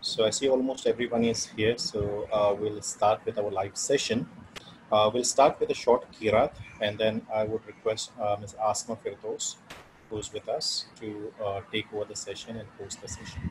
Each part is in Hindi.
So I see almost everyone is here, so we'll start with our live session. We'll start with a short Kirat, and then I would request Ms. Asma Firdaus, who's with us, to take over the session and host the session.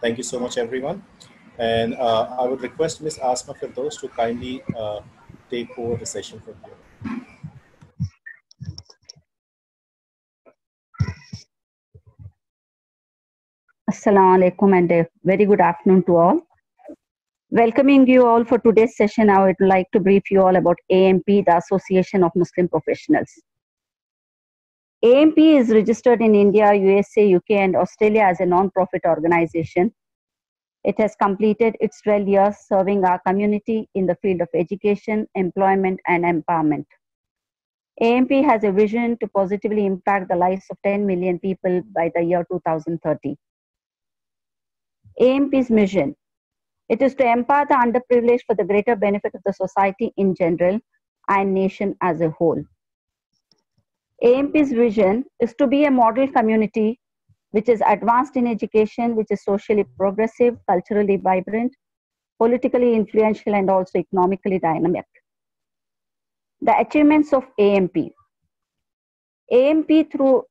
Thank you so much, everyone. And I would request Ms. Asma Firdaus to kindly take over the session from here. Assalamu alaikum and a very good afternoon to all. Welcoming you all for today's session, I would like to brief you all about AMP, the Association of Muslim Professionals. AMP is registered in India, USA, UK and Australia as a non-profit organization. It has completed its 12 years serving our community in the field of education, employment and empowerment. AMP has a vision to positively impact the lives of 10 million people by the year 2030. AMP's mission: it is to empower the underprivileged for the greater benefit of the society in general and nation as a whole. AMP's vision is to be a model community which is advanced in education, which is socially progressive, culturally vibrant, politically influential, and also economically dynamic. The achievements of AMP. AMP, through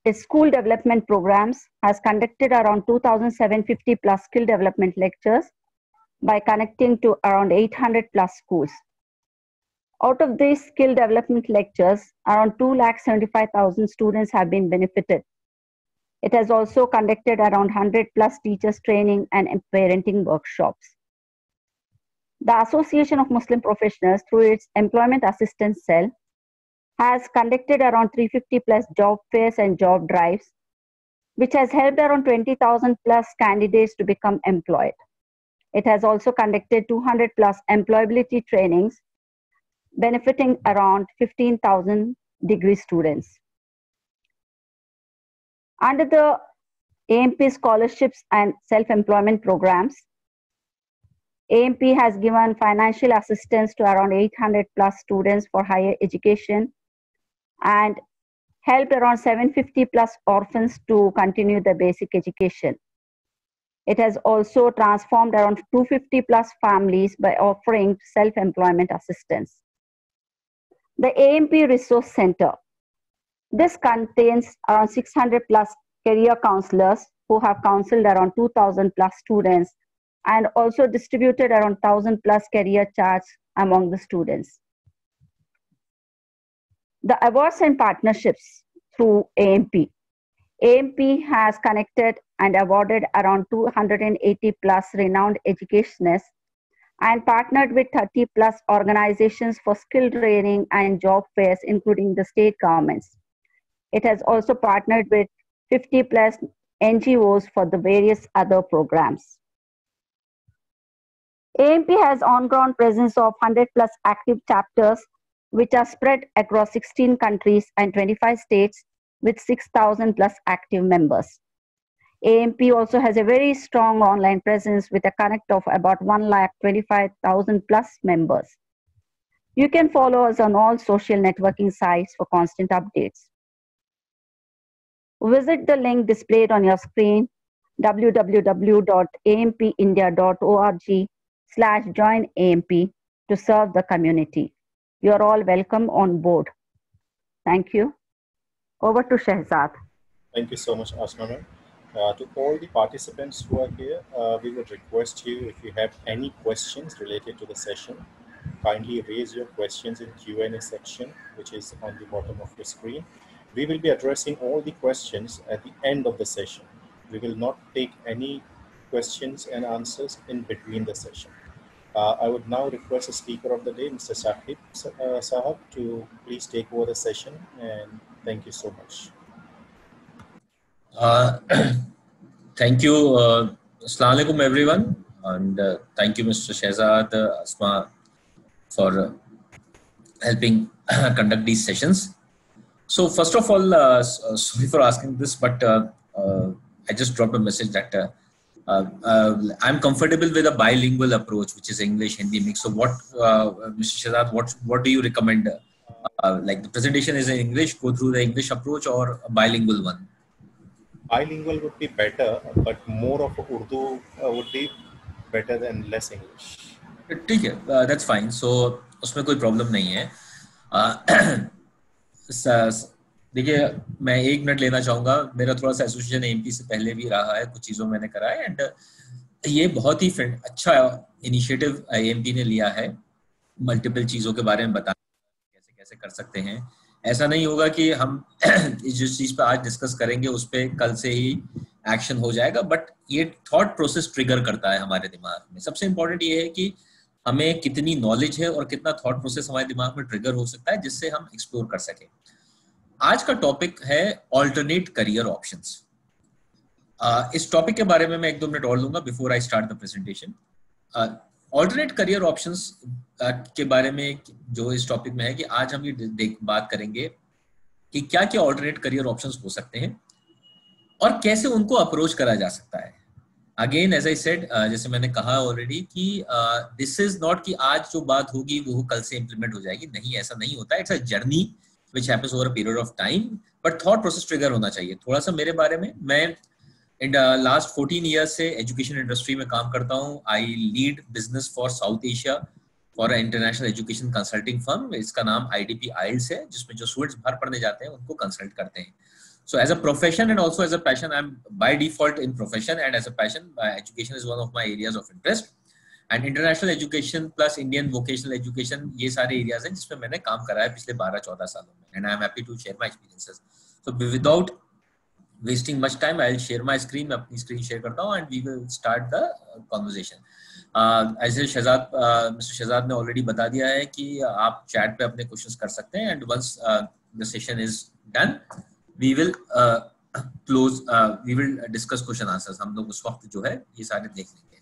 its school development programs, has conducted around 2,750 plus skill development lectures by connecting to around 800 plus schools. Out of these skill development lectures, around 2,75,000 students have been benefited. It has also conducted around 100 plus teachers training and parenting workshops. The Association of Muslim Professionals, through its Employment Assistance Cell, has conducted around 350 plus job fairs and job drives, which has helped around 20,000 plus candidates to become employed. It has also conducted 200 plus employability trainings, benefiting around 15,000 degree students. Under the AMP scholarships and self-employment programs, AMP has given financial assistance to around 800 plus students for higher education and helped around 750 plus orphans to continue their basic education. It has also transformed around 250 plus families by offering self-employment assistance. The AMP Resource Center. This contains around 600 plus career counselors who have counseled around 2,000 plus students and also distributed around 1,000 plus career charts among the students. The awards and partnerships through AMP. AMP has connected and awarded around 280 plus renowned educationists and partnered with 30 plus organizations for skill training and job fairs, including the state governments. It has also partnered with 50 plus NGOs for the various other programs. AMP has on-ground presence of 100 plus active chapters, which are spread across 16 countries and 25 states with 6,000 plus active members. AMP also has a very strong online presence with a connect of about 1,25,000 plus members. You can follow us on all social networking sites for constant updates. Visit the link displayed on your screen, www.ampindia.org/joinamp to serve the community. You are all welcome on board. Thank you. Over to Shehzad. Thank you so much, Asma. To all the participants who are here, we would request you, if you have any questions related to the session, kindly raise your questions in Q&A section, which is on the bottom of your screen. We will be addressing all the questions at the end of the session. We will not take any questions and answers in between the session. I would now request the speaker of the day, Mr. Sahab, to please take over the session, and thank you so much. Thank you. Assalamu alaikum everyone, and thank you Mr. Shehzad, Asma, for helping conduct these sessions. So first of all, sorry for asking this, but I just dropped a message that I'm comfortable with a bilingual approach, which is English Hindi mix. So what, Mr. Shehzad, what do you recommend? Like the presentation is in English, go through the English approach, or a bilingual one? Bilingual would be better, but more of Urdu would be better than less English. ठीक है, that's fine. So उसमें कोई problem नहीं है. देखिए, मैं 1 मिनट लेना चाहूँगा. मेरा थोड़ा सा एसोसिएशन एमपी से पहले भी रहा है, कुछ चीज़ों मैंने करा है, एंड ये बहुत ही अच्छा इनिशिएटिव एमपी ने लिया है. मल्टीपल चीज़ों के बारे में बताना, कैसे कैसे कर सकते हैं. ऐसा नहीं होगा कि हम जिस चीज़ पे आज डिस्कस करेंगे उस पे कल से ही एक्शन हो जाएगा, बट ये थॉट प्रोसेस ट्रिगर करता है हमारे दिमाग में. सबसे इम्पोर्टेंट ये है कि हमें कितनी नॉलेज है और कितना थॉट प्रोसेस हमारे दिमाग में ट्रिगर हो सकता है, जिससे हम एक्सप्लोर कर सकें. आज का टॉपिक है ऑल्टरनेट करियर ऑप्शंस. इस टॉपिक के बारे में मैं 1-2 मिनट और लूंगा before I start the presentation. Alternate career options के बारे में जो इस टॉपिक में है कि आज हम ये बात करेंगे कि क्या क्या ऑल्टरनेट करियर ऑप्शंस हो सकते हैं और कैसे उनको अप्रोच करा जा सकता है. अगेन एज आई सेड, जैसे मैंने कहा ऑलरेडी कि दिस इज नॉट कि आज जो बात होगी वो कल से इंप्लीमेंट हो जाएगी. नहीं, ऐसा नहीं होता. It's a journey which happens over a period of time, but thought process trigger होना चाहिए. थोड़ा सा मेरे बारे में, मैं in the last 14 years से education industry में काम करता हूँ. I lead business for South Asia for an international education consulting firm. इसका नाम IDP IELTS है, जिसमें जो students बाहर पढ़ने जाते हैं उनको consult करते हैं. So as a profession and also as a passion, I'm by default in profession, and as a passion, education is one of my areas of interest. And international education plus Indian vocational education, ये सारे areas हैं जिसमें मैंने काम करा है पिछले 12-14 सालों में. And I am happy to share my experiences. So without wasting much time, I'll share my screen. मैं अपनी screen share करता हूँ and we will start the conversation. ऐसे Mr. Shehzad ने already बता दिया है कि आप chat पे अपने questions कर सकते हैं, and once the session is done, we will discuss question answers. हम लोग उस वक्त जो है ये सारे देख लेंगे.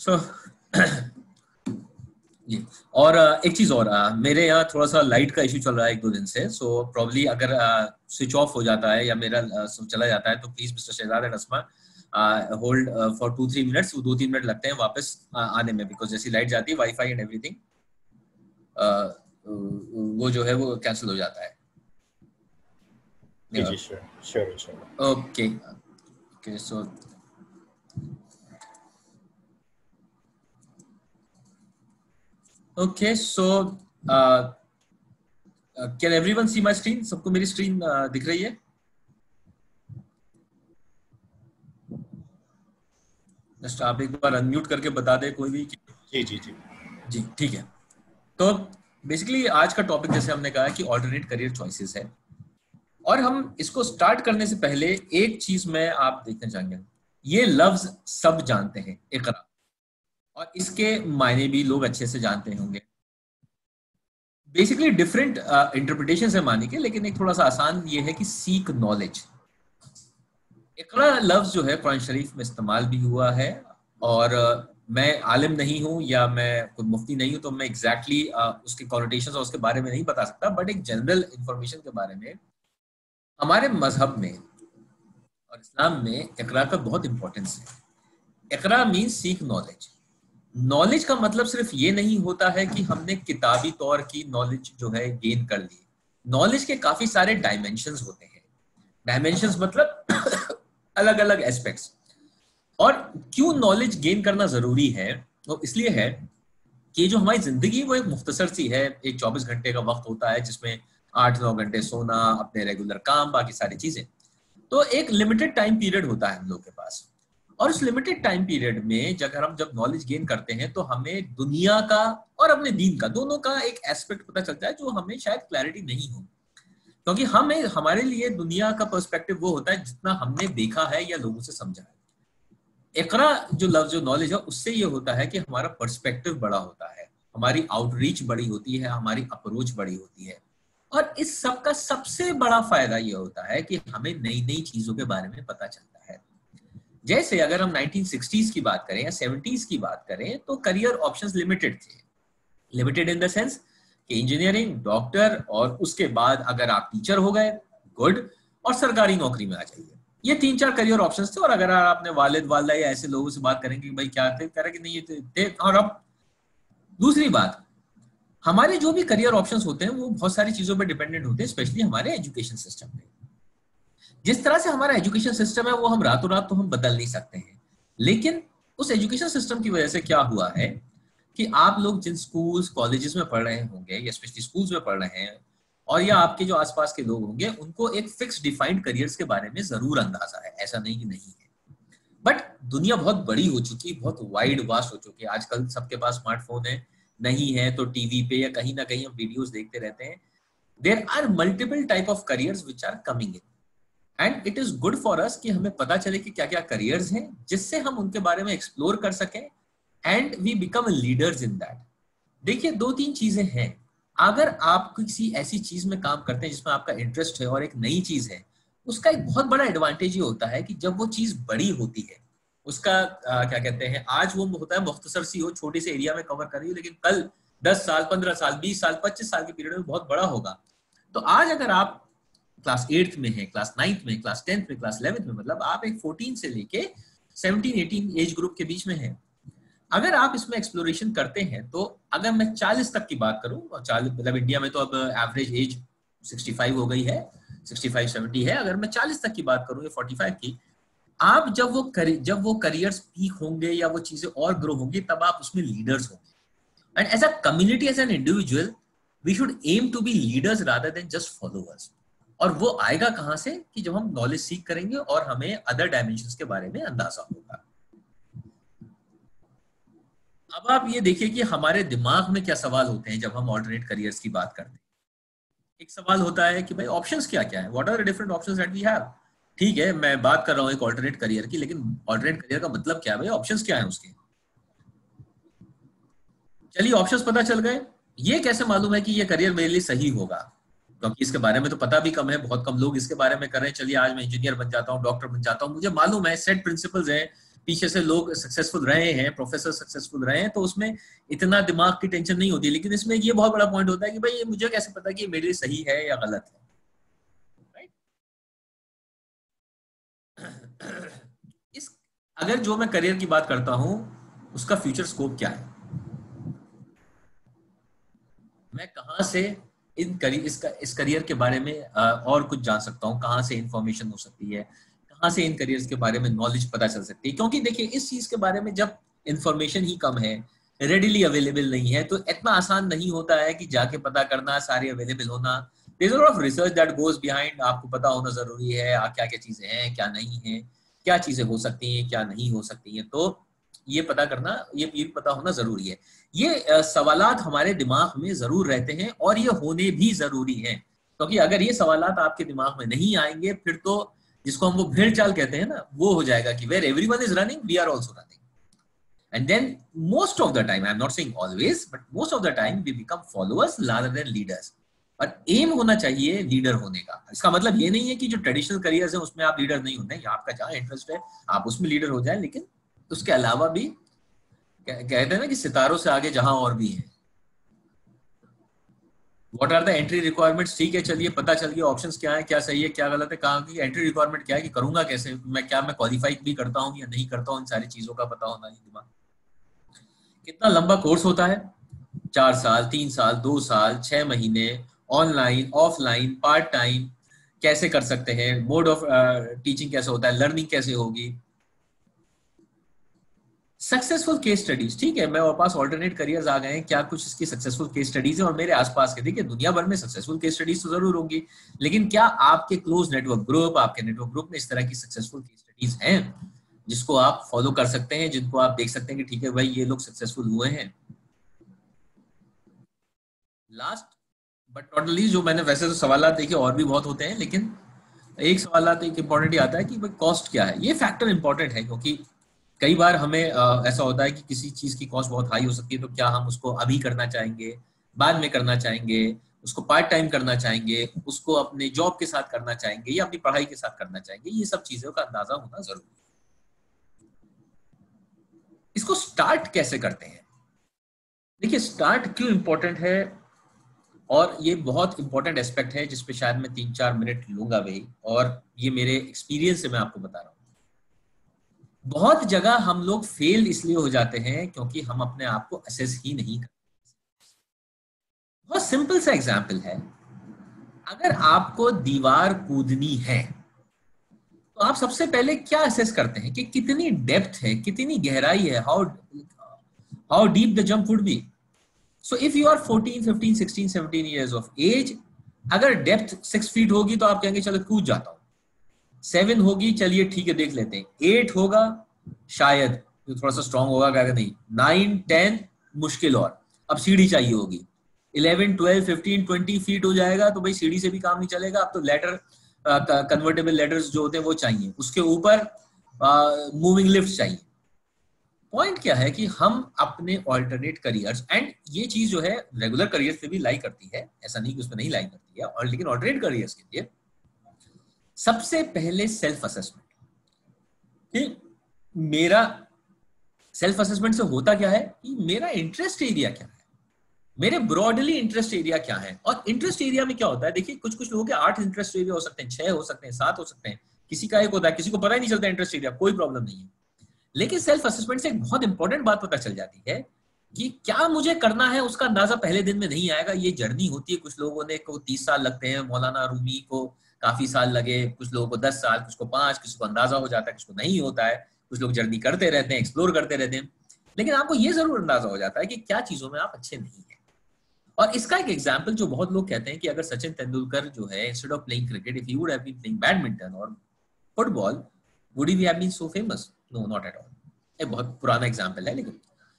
So, ये और एक चीज और, मेरे यहाँ थोड़ा सा लाइट का इशू चल रहा है 1-2 दिन से. सो प्रॉब्ली अगर स्विच ऑफ हो जाता है या मेरा चला जाता है तो please mister Shahzad and Asma hold for 2-3 minutes. वो 2-3 मिनट लगते हैं वापस आने में, बिकॉज जैसी लाइट जाती है वाईफाई एंड एवरीथिंग वो जो है वो कैंसिल हो जाता है. Okay, so Okay, so can everyone see my screen? सबको मेरी स्क्रीन दिख रही है? जस्ट आप एक बार अनम्यूट करके बता दे कोई भी. जी ठीक है. तो बेसिकली आज का टॉपिक, जैसे हमने कहा कि ऑल्टरनेट करियर चॉइसेस है, और हम इसको स्टार्ट करने से पहले एक चीज मैं आप देखना चाहेंगे. ये लफ्ज सब जानते हैं, इकरा, और इसके मायने भी लोग अच्छे से जानते होंगे. बेसिकली डिफरेंट इंटरप्रिटेशन है माने के, लेकिन एक थोड़ा सा आसान ये है कि सीक नॉलेज. इकरा लफ्ज जो है कुरान शरीफ में इस्तेमाल भी हुआ है, और मैं आलिम नहीं हूँ या मैं कोई मुफ्ती नहीं हूँ, तो मैं एग्जैक्टली उसके कॉनोटेशंस और उसके बारे में नहीं बता सकता, बट एक जनरल इंफॉर्मेशन के बारे में हमारे मजहब में और इस्लाम में इकरा का बहुत इंपॉर्टेंस है. इकरा मीन्स सीक नॉलेज. नॉलेज का मतलब सिर्फ ये नहीं होता है कि हमने किताबी तौर की नॉलेज जो है गेन कर ली. नॉलेज के काफी सारे डायमेंशंस होते हैं. डायमेंशंस मतलब अलग अलग एस्पेक्ट्स. और क्यों नॉलेज गेन करना जरूरी है? वो इसलिए है कि जो हमारी जिंदगी वो एक मुख्तसर सी है. एक 24 घंटे का वक्त होता है जिसमें 8-9 घंटे सोना, अपने रेगुलर काम, बाकी सारी चीजें. तो एक लिमिटेड टाइम पीरियड होता है हम लोग के पास, और उस लिमिटेड टाइम पीरियड में जब नॉलेज गेन करते हैं तो हमें दुनिया का और अपने दीन का, दोनों का एक एस्पेक्ट पता चलता है जो हमें शायद क्लैरिटी नहीं हो. क्योंकि हमारे लिए दुनिया का पर्सपेक्टिव वो होता है जितना हमने देखा है या लोगों से समझा है. इकरा जो लफ्ज, जो नॉलेज है, उससे ये होता है कि हमारा पर्सपेक्टिव बड़ा होता है, हमारी आउटरीच बड़ी होती है, हमारी अप्रोच बड़ी होती है। और इस सब का सबसे बड़ा फायदा ये होता है कि हमें नई नई चीजों के बारे में पता चलता है। जैसे अगर हम 1960s की बात करें या 70s की बात करें तो करियर ऑप्शंस लिमिटेड थे। लिमिटेड इन द सेंस कि इंजीनियरिंग, डॉक्टर, और उसके बाद अगर आप टीचर हो गए, गुड, और सरकारी नौकरी में आ जाइए। ये 3-4 करियर ऑप्शंस थे। और अगर आप अपने वालिद वालदा या ऐसे लोगों से बात करेंगे कि भाई क्या थे, कह रहे कि नहीं ये थे। और अब दूसरी बात, हमारे जो भी करियर ऑप्शंस होते हैं वो बहुत सारी चीजों पर डिपेंडेंट होते हैं, स्पेशली हमारे एजुकेशन सिस्टम पे। जिस तरह से हमारा एजुकेशन सिस्टम है वो हम रातों रात तो हम बदल नहीं सकते हैं, लेकिन उस एजुकेशन सिस्टम की वजह से क्या हुआ है कि आप लोग जिन स्कूल्स कॉलेजेस में पढ़ रहे होंगे या स्पेशली स्कूल्स में पढ़ रहे हैं, और या आपके जो आसपास के लोग होंगे, उनको एक फिक्स डिफाइंड करियर्स के बारे में जरूर अंदाजा है, ऐसा नहीं कि नहीं है। बट दुनिया बहुत बड़ी हो चुकी, बहुत वाइड वास्ट हो चुकी है। आजकल सबके पास स्मार्टफोन है, नहीं है तो टीवी पे या कहीं ना कहीं हम वीडियोस देखते रहते हैं। There are multiple type of careers which are coming in, and it is good for us कि हमें पता चले कि क्या क्या करियर्स हैं, जिससे हम उनके बारे में एक्सप्लोर कर सकें and we become leaders in that. देखिए 2-3 चीजें हैं। अगर आप किसी ऐसी चीज में काम करते हैं जिसमें आपका इंटरेस्ट है और एक नई चीज है, उसका एक बहुत बड़ा एडवांटेज ये होता है कि जब वो चीज बड़ी होती है, उसका क्या कहते हैं, आज वो होता है मुख्तसर सी हो, छोटे से एरिया में कवर कर रही हो, लेकिन कल 10 साल, 15 साल, 20 साल, 25 साल के पीरियड में बहुत बड़ा होगा। तो आज अगर आप क्लास 8th में है, क्लास 9th में, क्लास 10th में, क्लास 11th में, मतलब आप एक 14 से लेके 17-18 एज ग्रुप के बीच में है। अगर आप इसमें एक्सप्लोरेशन करते हैं, तो अगर मैं 40 तक की बात करूं, और 40 मतलब इंडिया में तो अब एवरेज एज 65 हो गई है, 65-70 है। अगर मैं 40 तक की बात करूं या 45 की, आप जब वो करियर्स पीक होंगे या वो चीजें और ग्रो होंगी, तब आप उसमें लीडर्स होंगे। And as a community, as an individual, we should aim to be leaders rather than just followers. और वो आएगा कहां से कि जब हम नॉलेज सीख करेंगे और हमें अदर डायमेंशंस के बारे में अंदाजा होगा। अब आप ये देखिए कि हमारे दिमाग में क्या सवाल होते हैं जब हम ऑल्टरनेट करियर्स की बात करते हैं। एक सवाल होता है कि भाई ऑप्शंस क्या क्या है, what are the different options that we have. ठीक है, मैं बात कर रहा हूं एक ऑल्टरनेट करियर की, लेकिन ऑल्टरनेट करियर का मतलब क्या है भाई, ऑप्शंस क्या है उसके। चलिए ऑप्शंस पता चल गए। ये कैसे मालूम है कि ये करियर मेरे लिए सही होगा, क्योंकि इसके बारे में तो पता भी कम है, बहुत कम लोग इसके बारे में कर रहे हैं। चलिए आज मैं इंजीनियर बन जाता हूँ, डॉक्टर बन जाता हूँ, मुझे मालूम है सेट प्रिंसिपल्स हैं, पीछे से लोग सक्सेसफुल रहे हैं, प्रोफेसर सक्सेसफुल रहे हैं, तो उसमें इतना दिमाग की टेंशन नहीं होती। लेकिन इसमें ये बहुत बड़ा पॉइंट होता है कि भाई ये मुझे कैसे पता कि ये मेरे लिए सही है या गलत है, राइट। अगर जो मैं करियर की बात करता हूं, उसका फ्यूचर स्कोप क्या है, मैं कहां से इस करियर के बारे में और कुछ जान सकता हूं, कहां से इंफॉर्मेशन हो सकती है, कहां से इन करियर्स के बारे में नॉलेज पता चल सकती है। क्योंकि देखिए इस चीज के बारे में जब इंफॉर्मेशन ही कम है, रेडिली अवेलेबल नहीं है, तो इतना आसान नहीं होता है कि जाके पता करना, सारे अवेलेबल होना। There is a lot of research that goes behind. आपको पता होना जरूरी है क्या क्या चीजें हैं, क्या नहीं है, क्या चीजें हो सकती हैं, क्या नहीं हो सकती हैं। तो ये पता करना, ये पता होना जरूरी है। ये सवालात हमारे दिमाग में जरूर रहते हैं और ये होने भी जरूरी है, क्योंकि अगर ये सवालात आपके दिमाग में नहीं आएंगे, फिर तो जिसको हम वो भेड़ चाल कहते हैं ना, वो हो जाएगा कि where everyone is running we are also running. And then most of the time, I am not saying always, but most of the time we become followers rather than leaders. और एम होना चाहिए लीडर होने का। इसका मतलब ये नहीं है कि जो ट्रेडिशनल करियर्स है उसमें आप लीडर नहीं होने, आपका जहां इंटरेस्ट है आप उसमें लीडर हो जाए, लेकिन उसके अलावा भी कहते हैं ना कि सितारों से आगे जहां और भी है। What are the entry requirements, ठीक है, चलिए पता चल गया ऑप्शंस क्या है, क्या सही है, क्या गलत है, कहाँ की एंट्री रिक्वायरमेंट क्या है, कि करूंगा कैसे, मैं क्वालिफाई भी करता हूँ या नहीं करता हूँ, इन सारी चीजों का पता होना ही दिमाग। कितना लंबा कोर्स होता है, 4 साल, 3 साल, 2 साल, 6 महीने, ऑनलाइन, ऑफलाइन, पार्ट टाइम, कैसे कर सकते हैं, मोड ऑफ टीचिंग कैसे होता है, लर्निंग कैसे होगी, सक्सेसफुल केस स्टडीज। ठीक है, मेरे पास ऑल्टरनेट करियर्स आ गए हैं, क्या कुछ इसकी सक्सेसफुल केस स्टडीज है और मेरे आसपास के, देखिए दुनिया भर में सक्सेसफुल केस स्टडीज तो जरूर होंगी, लेकिन क्या आपके क्लोज नेटवर्क ग्रुप, आपके नेटवर्क ग्रुप में इस तरह की सक्सेसफुल केस स्टडीज हैं जिसको आप फॉलो कर सकते हैं, जिनको आप देख सकते हैं कि ठीक है भाई ये लोग सक्सेसफुल हुए हैं। लास्ट बट नॉट लीस्ट, जो मैंने, वैसे तो सवाल देखिए और भी बहुत होते हैं, लेकिन एक सवाल एक इंपॉर्टेंट आता है कि भाई कॉस्ट क्या है। ये फैक्टर इंपॉर्टेंट है, क्योंकि कई बार हमें ऐसा होता है कि किसी चीज की कॉस्ट बहुत हाई हो सकती है, तो क्या हम उसको अभी करना चाहेंगे, बाद में करना चाहेंगे, उसको पार्ट टाइम करना चाहेंगे, उसको अपने जॉब के साथ करना चाहेंगे या अपनी पढ़ाई के साथ करना चाहेंगे, ये सब चीजों का अंदाजा होना जरूरी है। इसको स्टार्ट कैसे करते हैं? देखिए, स्टार्ट क्यों इंपॉर्टेंट है, और ये बहुत इंपॉर्टेंट एस्पेक्ट है जिसपे शायद मैं 3-4 मिनट लूंगा भाई, और ये मेरे एक्सपीरियंस से मैं आपको बता रहा हूँ। बहुत जगह हम लोग फेल इसलिए हो जाते हैं क्योंकि हम अपने आप को असेस ही नहीं करते। बहुत सिंपल सा एग्जांपल है, अगर आपको दीवार कूदनी है तो आप सबसे पहले क्या असेस करते हैं कि कितनी डेप्थ है, कितनी गहराई है, how deep the jump would be. So if you are 14, 15, 16, 17 years of age, अगर डेप्थ 6 फीट होगी तो आप कहेंगे चलो कूद जाता हूं, 7 होगी चलिए ठीक है देख लेते हैं, 8 होगा शायद तो थोड़ा सा स्ट्रांग होगा, क्या नहीं, 9, 10 मुश्किल, और अब सीढ़ी चाहिए होगी, 11, 12, 15, 20 फीट हो जाएगा तो भाई सीढ़ी से भी काम नहीं चलेगा, अब तो लेटर कन्वर्टेबल लेटर्स जो होते हैं वो चाहिए, उसके ऊपर मूविंग लिफ्ट चाहिए। पॉइंट क्या है कि हम अपने ऑल्टरनेट करियर्स, एंड ये चीज जो है रेगुलर करियर्स पे भी लाई करती है, ऐसा नहीं कि उसमें नहीं लाई करती है, और लेकिन ऑल्टरनेट करियर्स के लिए सबसे पहले सेल्फ असेसमेंट, कि मेरा सेल्फ असेसमेंट से होता क्या है कि मेरा इंटरेस्ट एरिया क्या है, मेरे ब्रॉडली इंटरेस्ट एरिया क्या है। और इंटरेस्ट एरिया में क्या होता है, देखिए कुछ लोगों के 8 इंटरेस्ट एरिया हो सकते हैं, 6 हो सकते हैं, 7 हो सकते हैं, किसी का 1 होता है, किसी को पता ही नहीं चलता इंटरेस्ट एरिया, कोई प्रॉब्लम नहीं है। लेकिन सेल्फ असेसमेंट से एक बहुत इंपॉर्टेंट बात पता चल जाती है कि क्या मुझे करना है, उसका अंदाजा पहले दिन में नहीं आएगा, ये जर्नी होती है। कुछ लोगों ने को 30 साल लगते हैं, मौलाना रूमी को काफी साल लगे, कुछ लोगों को 10 साल, कुछ को 5, किसी को अंदाजा हो जाता है, किसी को नहीं होता है, कुछ लोग जर्नी करते रहते हैं, एक्सप्लोर करते रहते हैं, लेकिन आपको ये जरूर अंदाजा हो जाता है कि क्या चीजों में आप अच्छे नहीं है। और इसका एक एग्जाम्पल जो बहुत लोग कहते हैं कि अगर सचिन तेंदुलकर जो है, instead of playing cricket, if he would have been playing badminton और football, would he have been so famous? No, not at all. एक बहुत पुराना एग्जाम्पल है। लेकिन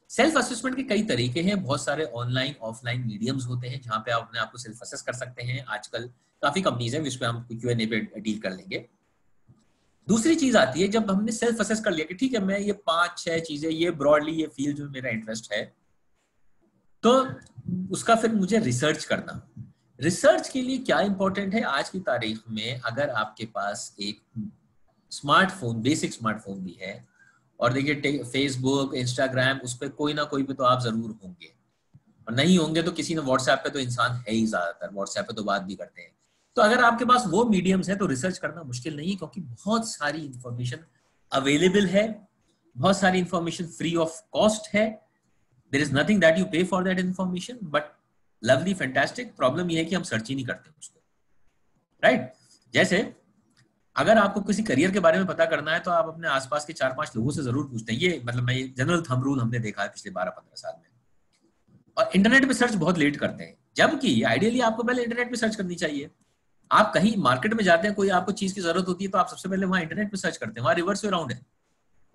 सेल्फ असेसमेंट के कई तरीके हैं, बहुत सारे ऑनलाइन ऑफलाइन मीडियम्स होते हैं जहां पे आप अपने आप को सेल्फ असेस कर सकते हैं। आजकल काफी कंपनीज हैं जिसपे हम Q&A पे डील कर लेंगे। दूसरी चीज आती है जब हमने सेल्फ असेस कर लिया कि ठीक है मैं ये 5-6 चीजें, ये ब्रॉडली ये फील्ड जो मेरा इंटरेस्ट है, तो उसका फिर मुझे रिसर्च करना। रिसर्च के लिए क्या इंपॉर्टेंट है आज की तारीख में, अगर आपके पास एक स्मार्टफोन, बेसिक स्मार्टफोन भी है, और देखिए फेसबुक, इंस्टाग्राम, उस पर कोई ना कोई पे तो आप जरूर होंगे, और नहीं होंगे तो किसी ने व्हाट्सएप पे तो इंसान है ही, ज्यादातर व्हाट्सएप पे तो बात भी करते हैं। तो अगर आपके पास वो मीडियम्स है तो रिसर्च करना मुश्किल नहीं है, क्योंकि बहुत सारी इंफॉर्मेशन अवेलेबल है, बहुत सारी इंफॉर्मेशन फ्री ऑफ कॉस्ट है। There is nothing that you pay for that information, but lovely, fantastic. Problem ये है कि हम सर्च ही नहीं करते उसको, राइट? जैसे अगर आपको किसी करियर के बारे में पता करना है तो आप अपने आसपास के 4-5 लोगों से जरूर पूछते हैं। ये मतलब मैं जनरल थंब रूल हमने देखा है पिछले 12-15 साल में। और इंटरनेट पे सर्च बहुत लेट करते हैं, जबकि आइडियली आपको पहले इंटरनेट पे सर्च करनी चाहिए। आप कहीं मार्केट में जाते हैं, कोई आपको चीज की जरूरत होती है तो आप सबसे पहले वहां इंटरनेट पे सर्च करते हैं, वहां रिवर्स वे राउंड है।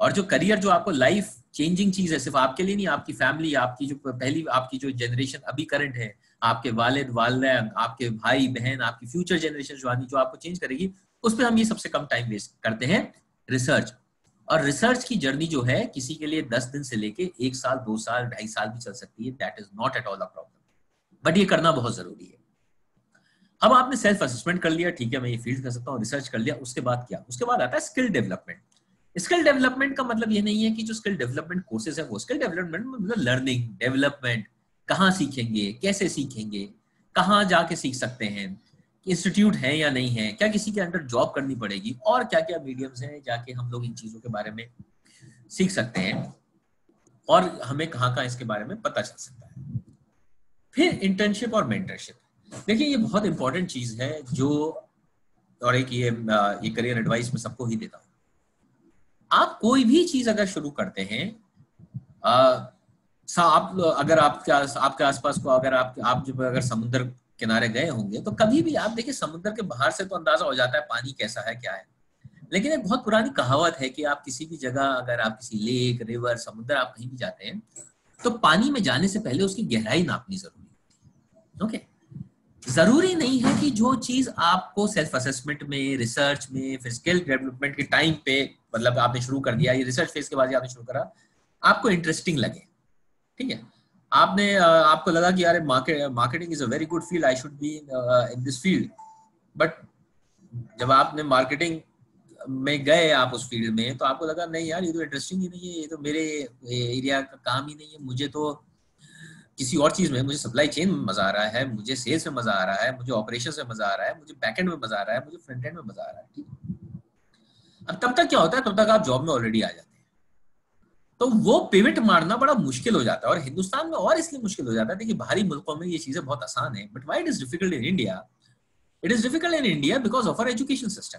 और जो करियर, जो आपको लाइफ चेंजिंग चीज है, सिर्फ आपके लिए नहीं, आपकी फैमिली, आपकी जो पहली आपकी जो जनरेशन अभी करंट है, आपके वालिद वालिदैन, आपके भाई बहन, आपकी फ्यूचर जनरेशन जो आनी, जो आपको चेंज करेगी, उस पर हम ये सबसे कम टाइम वेस्ट करते हैं, रिसर्च। और रिसर्च की जर्नी जो है किसी के लिए 10 दिन से लेके 1 साल, 2 साल, 2.5 साल भी चल सकती है। That is not at all a problem, but ये करना बहुत जरूरी है। अब आपने सेल्फ असेसमेंट कर लिया, ठीक है मैं ये फील्ड कर सकता हूँ, रिसर्च कर लिया, उसके बाद क्या? उसके बाद आता है स्किल डेवलपमेंट। स्किल डेवलपमेंट का मतलब ये नहीं है कि जो स्किल डेवलपमेंट कोर्सेज है वो स्किल डेवलपमेंट, मतलब लर्निंग, डेवलपमेंट, कहाँ सीखेंगे, कैसे सीखेंगे, कहाँ जाके सीख सकते हैं, इंस्टीट्यूट है या नहीं है, क्या किसी के अंडर जॉब करनी पड़ेगी, और क्या क्या मीडियम्स हैं जाके हम लोग इन चीजों के बारे में सीख सकते हैं, और हमें कहाँ इसके बारे में पता चल सकता है। फिर इंटर्नशिप और मेंटरशिप। देखिए ये बहुत इंपॉर्टेंट चीज है जो, और एक ये करियर एडवाइस में सबको ही देता हूँ। आप कोई भी चीज अगर शुरू करते हैं, आप अगर आपके आसपास को आप जब अगर समुद्र किनारे गए होंगे तो कभी भी आप देखिए समुद्र के बाहर से तो अंदाजा हो जाता है पानी कैसा है, क्या है, लेकिन एक बहुत पुरानी कहावत है कि आप किसी भी जगह, अगर आप किसी लेक, रिवर, समुद्र, आप कहीं भी जाते हैं तो पानी में जाने से पहले उसकी गहराई नापनी जरूरी है। ओके, जरूरी नहीं है कि जो चीज आपको सेल्फ असेसमेंट में, रिसर्च में, फिर स्किल डेवलपमेंट के टाइम पे, मतलब आपने शुरू कर दिया, ये रिसर्च फेज के बाद आपने शुरू करा, आपको इंटरेस्टिंग लगे, ठीक है। आपको लगा कि यार marketing is a very good field, I should be in this field, but जब आपने मार्केटिंग में गए आप उस फील्ड में, तो आपको लगा नहीं यार ये तो इंटरेस्टिंग ही नहीं है, ये तो मेरे एरिया का काम ही नहीं है, मुझे तो किसी और चीज में, मुझे सप्लाई चेन में मजा आ रहा है, मुझे सेल्स में मजा आ रहा है, मुझे ऑपरेशंस में मजा आ रहा है, मुझे बैकएंड में मजा आ रहा है, मुझे फ्रंट एंड में मजा आ रहा है, ठीक है। अब तब तक क्या होता है, तब तक आप जॉब में ऑलरेडी आ जाते हैं, तो वो पिवट मारना बड़ा मुश्किल हो जाता है, और हिंदुस्तान में और इसलिए मुश्किल हो जाता है, देखिए बाहरी मुल्कों में ये चीजें बहुत आसान है, but why it is difficult in India? It is difficult in India because of our education system.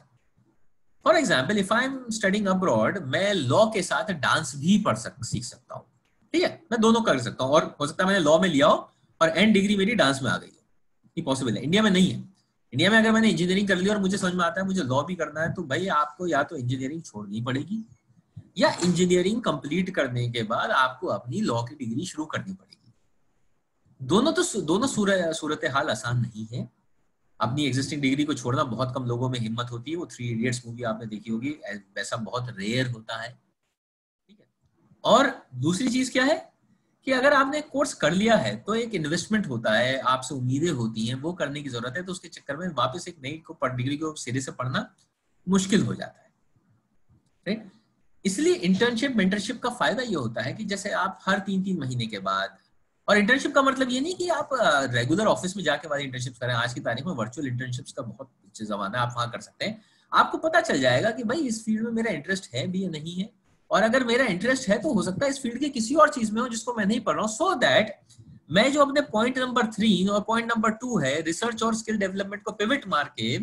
For example, if I am studying abroad, मैं लॉ के साथ डांस भी सीख सकता हूँ, ठीक है, मैं दोनों कर सकता हूँ, और हो सकता है मैंने लॉ में लिया हो और एंड डिग्री मेरी डांस में आ गई हो, ये पॉसिबल है। इंडिया में नहीं है। इंडिया में अगर मैंने इंजीनियरिंग कर ली और मुझे समझ में आता है मुझे लॉ भी करना है, तो भाई आपको या तो इंजीनियरिंग छोड़नी पड़ेगी, या इंजीनियरिंग कंप्लीट करने के बाद आपको अपनी लॉ की डिग्री शुरू करनी पड़ेगी। दोनों सूरत हाल आसान नहीं है। अपनी एग्जिस्टिंग डिग्री को छोड़ना बहुत कम लोगों में हिम्मत होती है, वो 3 इडियट्स मूवी आपने देखी होगी, वैसा बहुत रेयर होता है, ठीक है। और दूसरी चीज क्या है कि अगर आपने कोर्स कर लिया है तो एक इन्वेस्टमेंट होता है, आपसे उम्मीदें होती हैं, वो करने की जरूरत है, तो उसके चक्कर में वापस एक नई डिग्री को सिरे से पढ़ना मुश्किल हो जाता है, राइट। इसलिए इंटर्नशिप मेंटरशिप का फायदा ये होता है कि जैसे आप हर 3-3 महीने के बाद, और इंटर्नशिप का मतलब ये नहीं कि आप रेगुलर ऑफिस में जाके वाली इंटर्नशिप करें, आज की तारीख में वर्चुअल इंटर्नशिप्स का बहुत जमाना है, आप वहां कर सकते हैं। आपको पता चल जाएगा कि भाई इस फील्ड में मेरा इंटरेस्ट है भी या नहीं है, और अगर मेरा इंटरेस्ट है तो हो सकता है इस फील्ड के किसी और चीज में हो जिसको मैं नहीं पढ़ रहा हूँ, सो दैट मैं जो अपने पॉइंट नंबर 3 और पॉइंट नंबर 2 है रिसर्च और स्किल डेवलपमेंट को पिवट मार के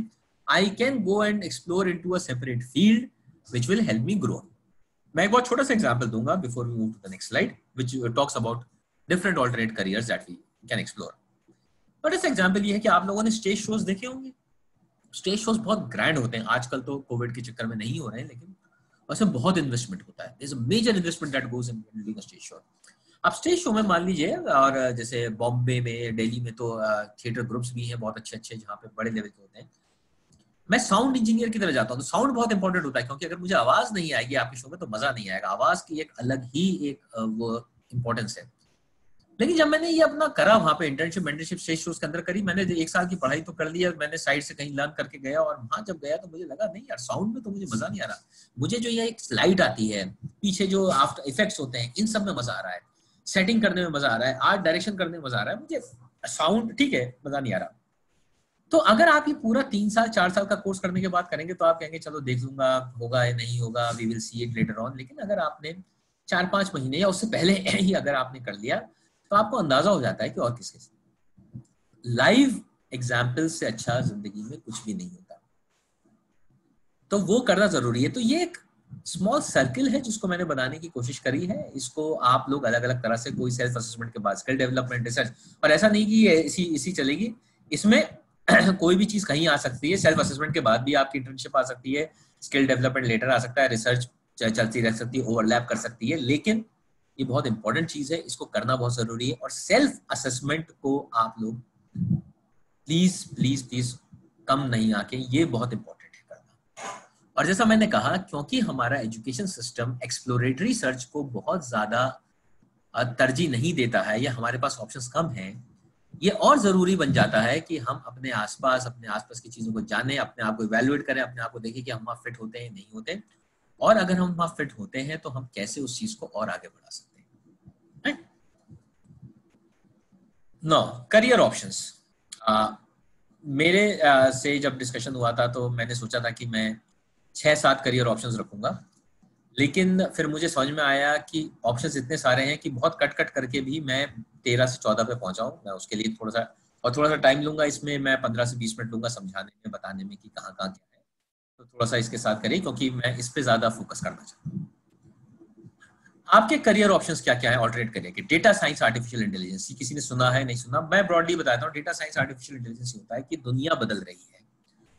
I can go and explore into a separate field which will help me grow. मैं एक बहुत छोटा सा एग्जांपल दूंगा before we move to the next slide which talks about different alternate careers that we can explore. But इस एग्जांपल ये है कि आप लोगों ने स्टेज शोज देखे होंगे। स्टेज शोज बहुत ग्रैंड होते हैं, आजकल तो कोविड के चक्कर में नहीं हो रहे हैं, लेकिन उसमें बहुत इन्वेस्टमेंट होता है। There is a major investment that goes in building a stage show. आप स्टेज शो में मान लीजिए, और जैसे बॉम्बे में, दिल्ली में तो थिएटर ग्रुप्स भी हैं बहुत अच्छे अच्छे जहाँ पे बड़े लेवल के होते हैं। मैं साउंड इंजीनियर की तरह जाता हूँ, तो साउंड बहुत इंपॉर्टेंट होता है, क्योंकि अगर मुझे आवाज नहीं आएगी आपके शो में तो मजा नहीं आएगा। आवाज की एक अलग ही एक वो इम्पोर्टेंस है। लेकिन जब मैंने ये अपना करा वहां पे इंटर्नशिप मेंटरशिप स्टेज शोज के अंदर करी, मैंने 1 साल की पढ़ाई तो कर ली, और मैंने साइड से कहीं लर्न करके गया, और वहां जब गया तो मुझे लगा नहीं यार साउंड में तो मुझे मजा नहीं आ रहा। मुझे जो ये एक स्लाइड आती है, पीछे जो आफ्टर इफेक्ट्स होते हैं, इन सब में मजा आ रहा है, सेटिंग करने में मजा आ रहा है, आर्ट डायरेक्शन करने में मजा आ रहा है, मुझे साउंड ठीक है मजा नहीं आ रहा। तो अगर आप ये पूरा 3 साल 4 साल का कोर्स करने के बाद करेंगे तो आप कहेंगे चलो देख लूंगा होगा या नहीं होगा, we will see it later on. लेकिन अगर आपने 4-5 महीने या उससे पहले ही अगर आपने कर लिया तो आपको अंदाजा हो जाता है कि और किसके लाइव एग्जाम्पल से अच्छा जिंदगी में कुछ भी नहीं होता, तो वो करना जरूरी है। तो ये एक स्मॉल सर्किल है जिसको मैंने बनाने की कोशिश करी है। इसको आप लोग अलग अलग तरह से, कोई सेल्फ असेसमेंट के बाद स्किल डेवलपमेंट, रिसर्च, और ऐसा नहीं कि इसी चलेगी, इसमें कोई भी चीज कहीं आ सकती है। सेल्फ असेसमेंट के बाद भी आपकी इंटर्नशिप आ सकती है, स्किल डेवलपमेंट लेटर आ सकता है, रिसर्च चलती रह सकती है, ओवरलैप कर सकती है। लेकिन ये बहुत इंपॉर्टेंट चीज है, इसको करना बहुत जरूरी है। और सेल्फ असेसमेंट को आप लोग प्लीज प्लीज प्लीज कम नहीं आके, ये बहुत इंपॉर्टेंट है करना। और जैसा मैंने कहा, क्योंकि हमारा एजुकेशन सिस्टम एक्सप्लोरेटरी सर्च को बहुत ज्यादा तरजीह नहीं देता है, या हमारे पास ऑप्शंस कम हैं, ये और जरूरी बन जाता है कि हम अपने आसपास की चीजों को जानें, अपने आप को इवैल्यूएट करें, अपने आप को देखें कि हम वहाँ फिट होते हैं नहीं होते, और अगर हम वहाँ फिट होते हैं तो हम कैसे उस चीज को और आगे बढ़ा सकते हैं। No career options. मेरे से जब डिस्कशन हुआ था तो मैंने सोचा था कि मैं 6-7 करियर ऑप्शंस रखूंगा, लेकिन फिर मुझे समझ में आया कि ऑप्शंस इतने सारे हैं कि बहुत कट करके भी मैं 13 से 14 पे पहुंचा हूं। मैं उसके लिए थोड़ा सा टाइम लूंगा, इसमें मैं 15 से 20 मिनट लूंगा समझाने में, बताने में कि कहाँ क्या है। तो थोड़ा सा इसके साथ करिए, क्योंकि मैं इस पे ज्यादा फोकस करना चाहता हूँ। आपके करियर ऑप्शंस क्या क्या है ऑल्टरनेट करियर के? डेटा साइंस, आर्टिफिशियल इंटेलिजेंस, किसी ने सुना है नहीं सुना? मैं ब्रॉडली बताता हूँ। डेटा साइंस आर्टिफिशियल इंटेलिजेंस होता है कि दुनिया बदल रही है,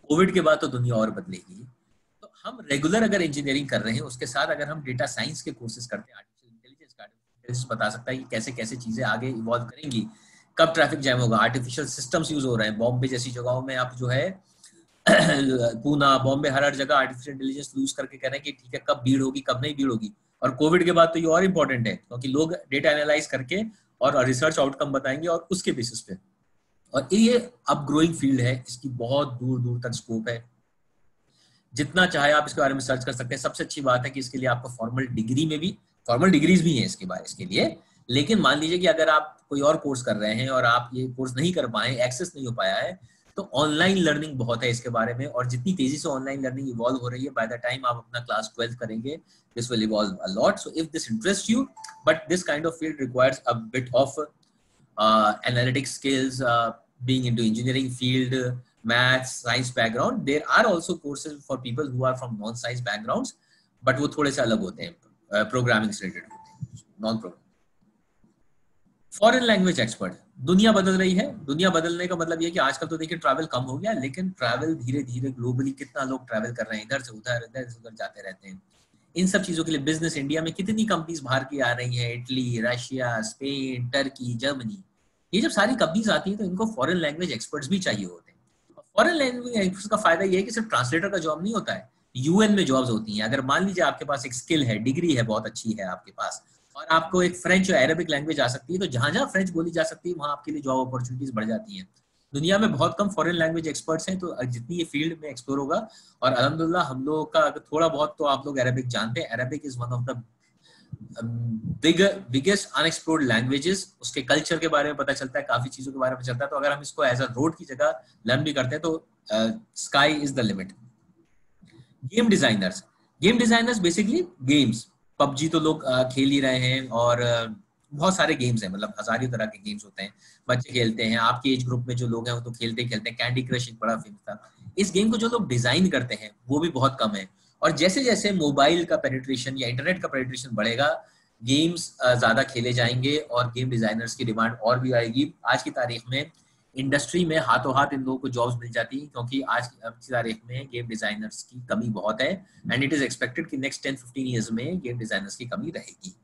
कोविड के बाद तो दुनिया और बदलेगी। तो हम रेगुलर अगर इंजीनियरिंग कर रहे हैं, उसके साथ अगर हम डेटा साइंस के कोर्सेज करते हैं, आर्टिफिशियल इंटेलिजेंस बता सकता है कि कैसे कैसे चीजें आगे इवॉल्व करेंगी, कब ट्रैफिक जैम होगा, आर्टिफिशियल सिस्टम्स यूज हो रहे हैं बॉम्बे जैसी जगहों में, आप जो है पूना, बॉम्बे, हर जगह आर्टिफिशियल इंटेलिजेंस यूज करके कह रहे हैं कि ठीक है कब भीड़ होगी कब नहीं भीड़ होगी। और कोविड के बाद तो ये और इम्पोर्टेंट है क्योंकि लोग डेटा एनालाइज करके और रिसर्च आउटकम बताएंगे और उसके बेसिस पे, और ये अब ग्रोइंग फील्ड है, इसकी बहुत दूर दूर तक स्कोप है, जितना चाहे आप इसके बारे में सर्च कर सकते हैं। सबसे अच्छी बात है कि इसके लिए आपको फॉर्मल डिग्रीज भी हैं इसके लिए, लेकिन मान लीजिए कि अगर आप कोई और कोर्स कर रहे हैं और आप ये कोर्स नहीं कर पाए, एक्सेस नहीं हो पाया है, तो ऑनलाइन लर्निंग बहुत है इसके बारे में, और जितनी तेजी से ऑनलाइन लर्निंग इवॉल्व हो रही है, बाय द टाइम आप अपना क्लास 12 करेंगे, this will evolve a lot. So if this interest you, but this kind of field requires a bit of analytic skills, being into engineering field, maths, science background. There are also courses for people who are from non-science backgrounds, but वो थोड़े से अलग होते हैं, प्रोग्रामिंग से रिलेटेड होते हैं, non programming. Foreign language expert, दुनिया बदल रही है। दुनिया बदलने का मतलब ये कि आजकल तो देखिए ट्रैवल कम हो गया, लेकिन ट्रैवल धीरे धीरे ग्लोबली कितना लोग ट्रैवल कर रहे हैं, इधर से उधर जाते रहते हैं। इन सब चीजों के लिए बिजनेस, इंडिया में कितनी कंपनीज बाहर की आ रही हैं, Italy, Russia, Spain, Turkey, Germany, ये जब सारी कंपनीज आती हैं तो इनको फॉरेन लैंग्वेज एक्सपर्ट्स भी चाहिए होते हैं। फॉरेन लैंग्वेज एक्सपर्ट्स का फायदा ये है कि सिर्फ ट्रांसलेटर का जॉब नहीं होता है, यूएन में जॉब्स होती हैं। अगर मान लीजिए आपके पास एक स्किल है, डिग्री है, बहुत अच्छी है आपके पास, और आपको एक फ्रेंच और अरेबिक लैंग्वेज आ सकती है, तो जहां जहां फ्रेंच बोली जा सकती है वहां आपके लिए जॉब अपॉर्चुनिटीज बढ़ जाती हैं। दुनिया में बहुत कम फॉरेन लैंग्वेज एक्सपर्ट्स हैं, तो जितनी ये फील्ड में एक्सप्लोर होगा, और अल्हम्दुलिल्लाह हम लोगों का थोड़ा बहुत तो आप लोग अरेबिक जानते हैं। Arabic is one of the biggest unexplored languages. उसके कल्चर के बारे में पता चलता है, काफी चीजों के बारे में चलता है, तो अगर हम इसको एज अ रोड की जगह लर्न भी करते हैं तो sky is the limit. Game designers basically games, PUBG तो लोग खेल ही रहे हैं, और बहुत सारे गेम्स हैं, मतलब हजारों तरह के गेम्स होते हैं, बच्चे खेलते हैं। आपके एज ग्रुप में जो लोग हैं वो तो खेलते हैं। कैंडी क्रश एक बड़ा फेमस था। इस गेम को जो लोग डिजाइन करते हैं वो भी बहुत कम है, और जैसे जैसे मोबाइल का पेनिट्रेशन या इंटरनेट का पेनिट्रेशन बढ़ेगा, गेम्स ज्यादा खेले जाएंगे और गेम डिजाइनर्स की डिमांड और भी आएगी। आज की तारीख में इंडस्ट्री में हाथों हाथ इन लोगों को जॉब्स मिल जाती है, क्योंकि आज की तारीख में गेम डिजाइनर्स की कमी बहुत है, एंड इट इज एक्सपेक्टेड कि नेक्स्ट 10-15 ईयर्स में गेम डिजाइनर्स की कमी रहेगी।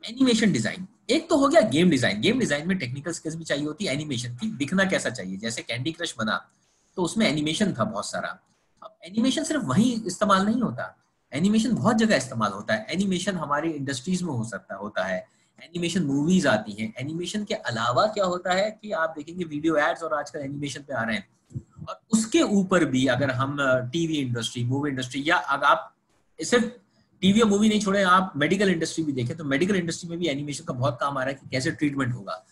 एनिमेशन डिजाइन, एक तो हो गया गेम डिजाइन। गेम डिजाइन में टेक्निकल स्किल्स भी चाहिए होती है, एनिमेशन की, दिखना कैसा चाहिए। जैसे कैंडी क्रश बना तो उसमें एनिमेशन था बहुत सारा। अब एनिमेशन सिर्फ वही इस्तेमाल नहीं होता, एनिमेशन बहुत जगह इस्तेमाल होता है। एनिमेशन हमारी इंडस्ट्रीज में होता है, एनिमेशन मूवीज आती हैं। एनिमेशन के अलावा क्या होता है कि आप देखेंगे वीडियो एड्स और आजकल एनिमेशन पे आ रहे हैं, और उसके ऊपर भी अगर हम टीवी इंडस्ट्री, मूवी इंडस्ट्री, या अगर आप सिर्फ टीवी और मूवी नहीं छोड़े, आप मेडिकल इंडस्ट्री भी देखें तो मेडिकल इंडस्ट्री में भी एनिमेशन का बहुत काम आ रहा है कि कैसे ट्रीटमेंट होगा।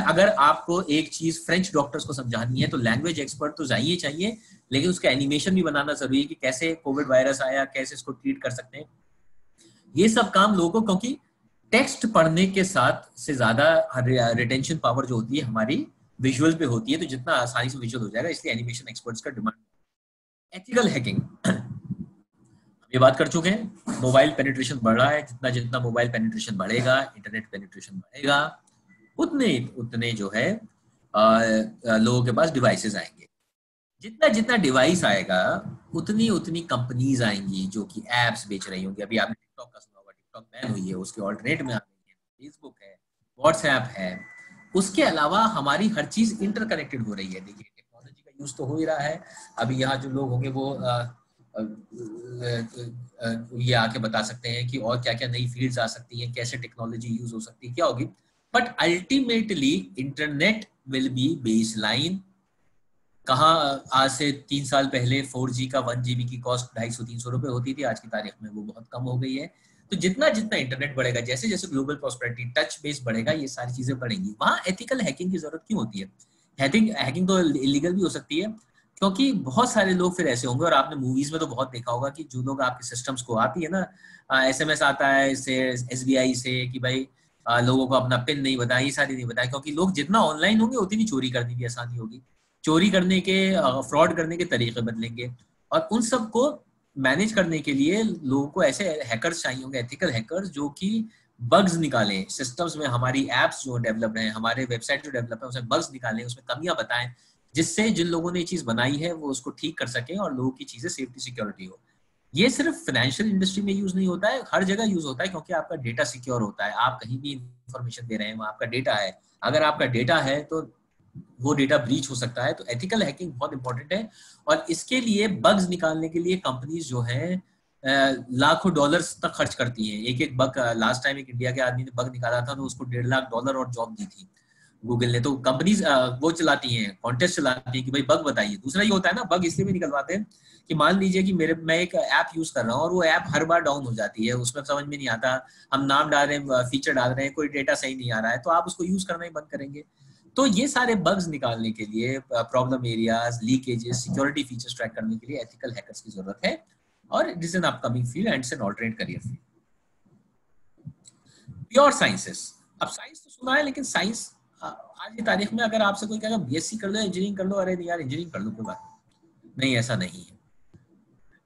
अगर आपको एक चीज फ्रेंच डॉक्टर्स को समझानी है तो लैंग्वेज एक्सपर्ट तो चाहिए, लेकिन उसका एनिमेशन भी बनाना जरूरी है कि कैसे कोविड वायरस आया, कैसे इसको ट्रीट कर सकते हैं। ये सब काम लोगों को, क्योंकि टेक्स्ट पढ़ने के साथ से ज्यादा रिटेंशन पावर जो होती है हमारी विजुअल पे होती है, तो जितना आसानी से विजुअल हो जाएगा, इसलिए एनिमेशन एक्सपर्ट्स का डिमांड। एथिकल हैकिंग, ये बात कर चुके हैं। मोबाइल पेनिट्रेशन बढ़ रहा है, जितना मोबाइल पेनिट्रेशन बढ़ेगा, इंटरनेट पेनिट्रेशन बढ़ेगा, उतने जो है लोगों के पास डिवाइसेस आएंगे। जितना डिवाइस आएगा उतनी कंपनीज आएंगी जो कि एप्स बेच रही होंगी। अभी आपने टिकटॉक का सुना होगा, टिकटॉक बैन हुई है, उसके ऑल्टरनेट में आ गई है, फेसबुक है, व्हाट्सएप है। उसके अलावा हमारी हर चीज इंटरकनेक्टेड हो रही है। देखिए टेक्नोलॉजी का यूज तो हो ही रहा है। अभी यहाँ जो लोग होंगे वो ये आके बता सकते हैं कि और क्या क्या नई फील्ड्स आ सकती हैं, कैसे टेक्नोलॉजी यूज हो सकती है, क्या होगी। But ultimately internet will be base line. कहाँ आज से 3 साल पहले 4G का 1 GB की कॉस्ट 250-300 रुपए होती थी, आज की तारीख में वो बहुत कम हो गई है। तो जितना इंटरनेट बढ़ेगा, जैसे जैसे ग्लोबल प्रॉस्पेरिटी, टच बेस बढ़ेगा, ये सारी चीजें बढ़ेंगी। वहां एथिकल हैकिंग की जरूरत क्यों होती है? हैकिंग तो इलीगल भी हो सकती है, क्योंकि बहुत सारे लोग फिर ऐसे होंगे, और आपने मूवीज में तो बहुत देखा होगा कि जो लोग आपके सिस्टम्स को आती है ना, SMS आता है इससे, SBI से कि भाई लोगों को अपना पिन नहीं बताया, ये सारी नहीं बताया, क्योंकि लोग जितना ऑनलाइन होंगे उतनी चोरी करने की आसानी होगी, चोरी करने के, फ्रॉड करने के तरीके बदलेंगे। और उन सब को मैनेज करने के लिए लोगों को ऐसे हैकर्स चाहिए होंगे, एथिकल हैकर्स, जो कि बग्स निकालें सिस्टम्स में, हमारी एप्स जो डेवलप हैं, हमारे वेबसाइट जो डेवलप है, उसमें बग्स निकालें, उसमें कमियां बताएं, जिससे जिन लोगों ने ये चीज बनाई है वो उसको ठीक कर सकें और लोगों की चीजें सेफ्टी सिक्योरिटी हो। ये सिर्फ फाइनेंशियल इंडस्ट्री में यूज नहीं होता है, हर जगह यूज होता है, क्योंकि आपका डेटा सिक्योर होता है। आप कहीं भी इंफॉर्मेशन दे रहे हैं, वहाँ आपका डेटा है, अगर आपका डेटा है तो वो डेटा ब्रीच हो सकता है। तो एथिकल हैकिंग बहुत इंपॉर्टेंट है, और इसके लिए बग्स निकालने के लिए कंपनीज जो है लाखों डॉलर्स तक खर्च करती हैं। एक एक बग, लास्ट टाइम एक इंडिया के आदमी ने बग निकाला था तो उसको $1.5 लाख और जॉब दी थी गूगल ने। तो कंपनीज वो चलाती हैं, कॉन्टेस्ट चलाती हैं कि भाई बग बताइए। दूसरा ये होता है ना, बग इसलिए भी निकलवाते हैं कि मान लीजिए कि मैं एक ऐप यूज कर रहा हूँ और वो ऐप हर बार डाउन हो जाती है, उसमें समझ में नहीं आता, हम नाम डाल रहे हैं, फीचर डाल रहे हैं, कोई डेटा सही नहीं आ रहा है, तो आप उसको यूज करना ही बंद करेंगे। तो ये सारे बग्स निकालने के लिए, problem areas, leakages, security features track करने के लिए एथिकल हैकर्स की जरूरत है, और it is an upcoming field and it's an alternate career field. Pure sciences, अब साइंस तो सुना है, लेकिन साइंस आज की तारीख में अगर आपसे कोई कहेगा बीएससी कर लो, इंजीनियरिंग कर लो, अरे यार इंजीनियरिंग कर लो, कोई बात नहीं, ऐसा नहीं है।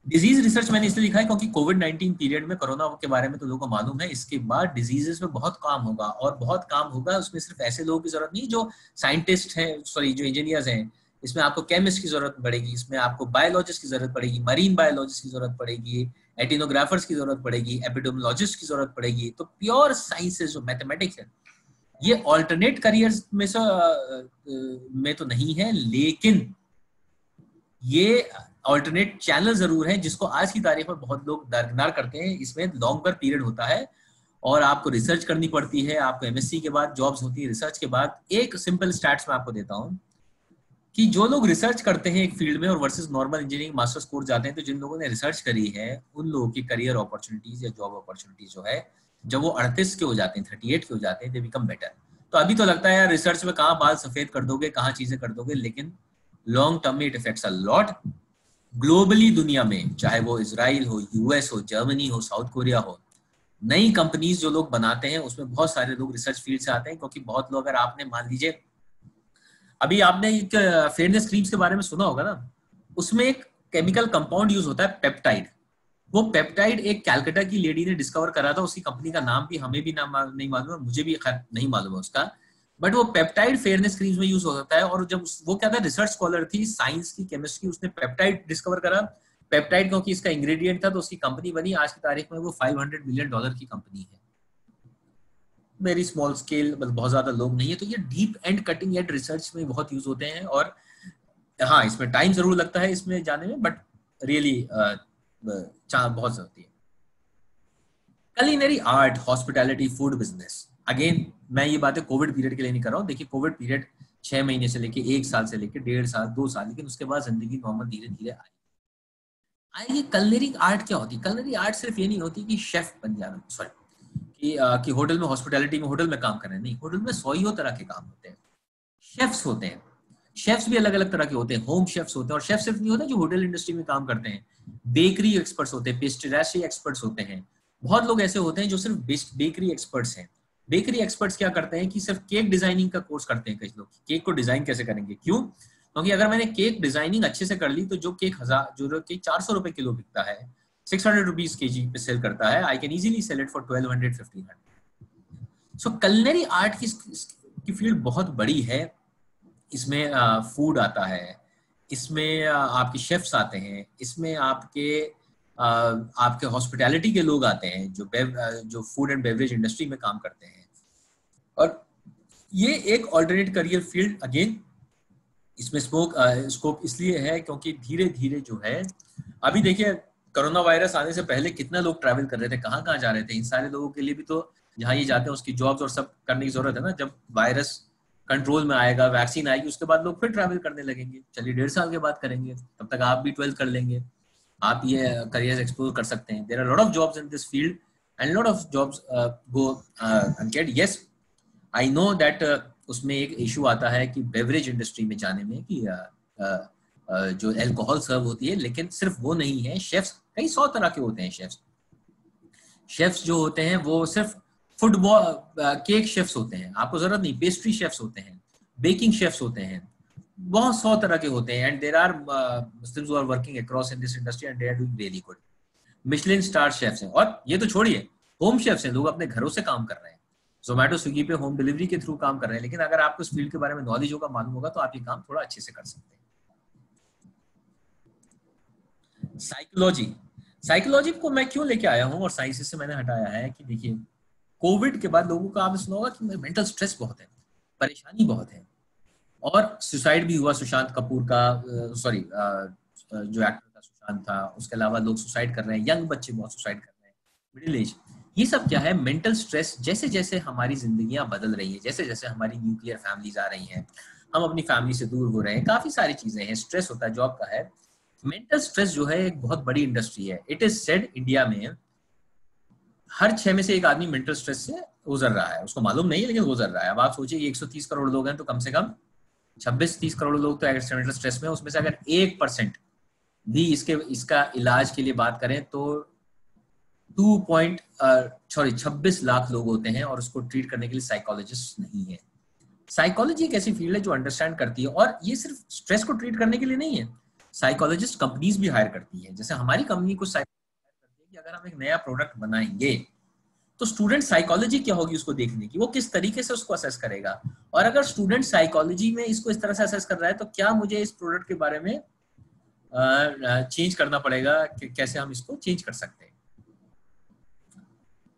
डिजीज रिसर्च मैंने इसलिए लिखा है क्योंकि कोविड-19 पीरियड में, कोरोना के बारे में तो लोगों को मालूम है, इसके बाद डिजीजेस में बहुत काम होगा, और बहुत काम होगा उसमें सिर्फ ऐसे लोगों की जरूरत नहीं जो साइंटिस्ट हैं, सॉरी जो इंजीनियर्स हैं, इसमें आपको केमिस्ट की जरूरत पड़ेगी, इसमें आपको बायोलॉजिस्ट की जरूरत पड़ेगी, मरीन बायोलॉजिस्ट की जरूरत पड़ेगी, एटिनोग्राफर्स की जरूरत पड़ेगी, एपिडेमियोलॉजिस्ट की जरूरत पड़ेगी। तो प्योर साइंसेस जो मैथमेटिक्स है, ये ऑल्टरनेट करियर्स में से में तो नहीं है, लेकिन ये ऑल्टरनेट चैनल जरूर है, जिसको आज की तारीख में बहुत लोग दरकिनार करते हैं। इसमें लॉन्गर पीरियड होता है और आपको रिसर्च करनी पड़ती है, आपको एमएससी के बाद जॉब्स होती है, रिसर्च के बाद। एक सिंपल स्टैट्स मैं आपको देता हूं कि जो लोग रिसर्च करते हैं एक फील्ड में और versus normal engineering masters course जाते हैं, तो जिन लोगों ने रिसर्च करी है उन लोगों की करियर अपॉर्चुनिटीज या जॉब अपॉर्चुनिटीज जो है, जब वो 38 के हो जाते हैं, 38 के हो जाते हैं, दे बिकम बेटर। तो अभी तो लगता है यार रिसर्च में कहाँ बाल सफेद कर दोगे, कहाँ चीजें कर दोगे, लेकिन लॉन्ग टर्म में it effects a lot. Globally दुनिया में, चाहे वो इजराइल हो, यूएस हो, जर्मनी हो, साउथ कोरिया हो, नई कंपनीज जो लोग बनाते हैं उसमें बहुत सारे लोग रिसर्च फील्ड से आते हैं, क्योंकि बहुत लोग, अगर आपने मान लीजिए अभी आपने एक फेयरनेस क्रीम्स के बारे में सुना होगा ना, उसमें एक केमिकल कंपाउंड यूज होता है पेप्टाइड। वो पेप्टाइड एक कैलकाटा की लेडी ने डिस्कवर करा था, उसकी कंपनी का नाम भी हमें भी नहीं मालूम है, मुझे भी खैर नहीं मालूम है उसका, बट वो पेप्टाइड फेयरनेस क्रीम्स में यूज होता है। और जब वो क्या था, रिसर्च स्कॉलर थी, साइंस की, केमिस्ट्री, उसने पेप्टाइड डिस्कवर करा। पेप्टाइड क्योंकि इसका इंग्रेडिएंट था तो उसकी कंपनी बनी। आज की तारीख में वो $500 मिलियन की कंपनी है। वेरी स्मॉल स्केल, बस बहुत ज्यादा लोग नहीं है। तो ये deep and cutting edge research में बहुत यूज होते हैं, और हाँ इसमें टाइम जरूर लगता है इसमें जाने में, बट रियली बहुत जरूरत है। Culinary art, hospitality, food business, again मैं ये बातें कोविड पीरियड के लिए नहीं कर रहा हूँ। देखिए कोविड पीरियड 6 महीने से लेके 1 साल से लेके 1.5 साल, 2 साल, लेकिन उसके बाद जिंदगी नॉर्मल धीरे धीरे आई। ये कुलिनरी आर्ट क्या होती है? कुलिनरी आर्ट सिर्फ ये नहीं होती कि शेफ बन जाना, सॉरी कि होटल में, हॉस्पिटैलिटी में होटल में काम कर रहे हैं, नहीं, होटल में 100 तरह के काम होते हैं। शेफ्स होते हैं, शेफ्स भी अलग अलग तरह के होते हैं, होम शेफ्स होते हैं, और शेफ सिर्फ नहीं होते जो होटल इंडस्ट्री में काम करते हैं, बेकरी एक्सपर्ट्स होते हैं, पेस्ट्री एक्सपर्ट्स होते हैं। बहुत लोग ऐसे होते हैं जो सिर्फ बेकरी एक्सपर्ट्स हैं। बेकरी एक्सपर्ट्स क्या करते हैं कि सिर्फ केक डिजाइनिंग का कोर्स करते हैं। कई लोग केक को डिजाइन कैसे करेंगे, क्यों? क्योंकि अगर मैंने केक डिजाइनिंग अच्छे से कर ली तो जो केक 400 रुपए किलो बिकता है, 600 रुपीज केजी पे सेल करता है, I can easily sell it for 1200-1500। So culinary art की फील्ड बहुत बड़ी है। इसमें फूड आता है, इसमें आपके शेफ्स आते हैं, इसमें आपके हॉस्पिटैलिटी के लोग आते हैं जो फूड एंड बेवरेज इंडस्ट्री में काम करते हैं। और ये एक ऑल्टरनेट करियर फील्ड, अगेन इसमें स्कोप इसलिए है क्योंकि धीरे धीरे जो है, अभी देखिए कोरोना वायरस आने से पहले कितना लोग ट्रैवल कर रहे थे, कहाँ कहाँ जा रहे थे। इन सारे लोगों के लिए भी तो जहाँ ये जाते हैं उसकी जॉब्स और सब करने की जरूरत है ना। जब वायरस कंट्रोल में आएगा, वैक्सीन आएगी, उसके बाद लोग फिर ट्रैवल करने लगेंगे। चलिए 1.5 साल के बाद करेंगे, तब तक आप भी 12th कर लेंगे, आप ये करियर एक्सप्लोर कर सकते हैं। There are lot of jobs in this field and lot of jobs go uncared. Yes I know that उसमें एक इशू आता है कि बेवरेज इंडस्ट्री में जाने में कि जो अल्कोहल सर्व होती है, लेकिन सिर्फ वो नहीं है। शेफ्स कई 100 तरह के होते हैं। शेफ्स जो होते हैं वो सिर्फ फुटबॉल केक शेफ्स होते हैं, आपको जरूरत नहीं। पेस्ट्री शेफ्स होते हैं, बेकिंग शेफ्स होते हैं, बहुत 100 तरह के होते हैं। And there are Muslims who are working across in this industry and they are doing really good. Michelin star chefs हैं, और ये तो छोड़िए, होम शेफ्स हैं, लोग अपने घरों से काम कर रहे हैं, जोमेटो स्विगी पे होम डिलीवरी के थ्रू काम कर रहे हैं। लेकिन अगर आपको इस फील्ड के बारे में नॉलेज होगा, मालूम होगा, तो आप ये काम थोड़ा अच्छे से कर सकते हैं। साइकोलॉजी को मैं क्यों लेके आया हूँ और साइंसेस से मैंने हटाया है कि देखिए कोविड के बाद लोगों का आपने सुना होगा कि मेंटल स्ट्रेस बहुत है। परेशानी बहुत है। और सुसाइड भी हुआ सुशांत कपूर का, सॉरी जो एक्टर का सुशांत था, उसके अलावा लोग सुसाइड कर रहे हैं, यंग बच्चे बहुत सुसाइड कर रहे हैं, मिडिल एज। ये सब क्या है? Mental stress. जैसे जैसे हमारी जिंदगियां बदल रही हैं, जैसे जैसे हमारी न्यूक्लियर फैमिलीज आ रही हैं, हम अपनी फैमिली से दूर हो रहे हैं, काफी सारी चीजें हैं, स्ट्रेस होता है, जॉब का है। मेंटल स्ट्रेस जो है एक बहुत बड़ी इंडस्ट्री है। इट इज सेड इंडिया में हर 6 में से एक आदमी मेंटल स्ट्रेस से गुजर रहा है, उसको मालूम नहीं है लेकिन गुजर रहा है। अब आप सोचिए 130 करोड़ लोग हैं तो कम से कम 26-30 करोड़ लोग तो मेंटल स्ट्रेस में, उसमें से अगर 1% भी इसका इलाज के लिए बात करें तो 26 लाख लोग होते हैं, और उसको ट्रीट करने के लिए साइकोलॉजिस्ट नहीं है। साइकोलॉजी एक ऐसी फील्ड है जो अंडरस्टैंड करती है, और ये सिर्फ स्ट्रेस को ट्रीट करने के लिए नहीं है, साइकोलॉजिस्ट कंपनीज भी हायर करती है। जैसे हमारी कंपनी को साइकोलॉजिस्ट करती है कि अगर हम एक नया प्रोडक्ट बनाएंगे तो स्टूडेंट साइकोलॉजी क्या होगी उसको देखने की, वो किस तरीके से उसको असेस करेगा, और अगर स्टूडेंट साइकोलॉजी में इसको इस तरह से असेस कर रहा है तो क्या मुझे इस प्रोडक्ट के बारे में चेंज करना पड़ेगा, कि कैसे हम इसको चेंज कर सकते हैं।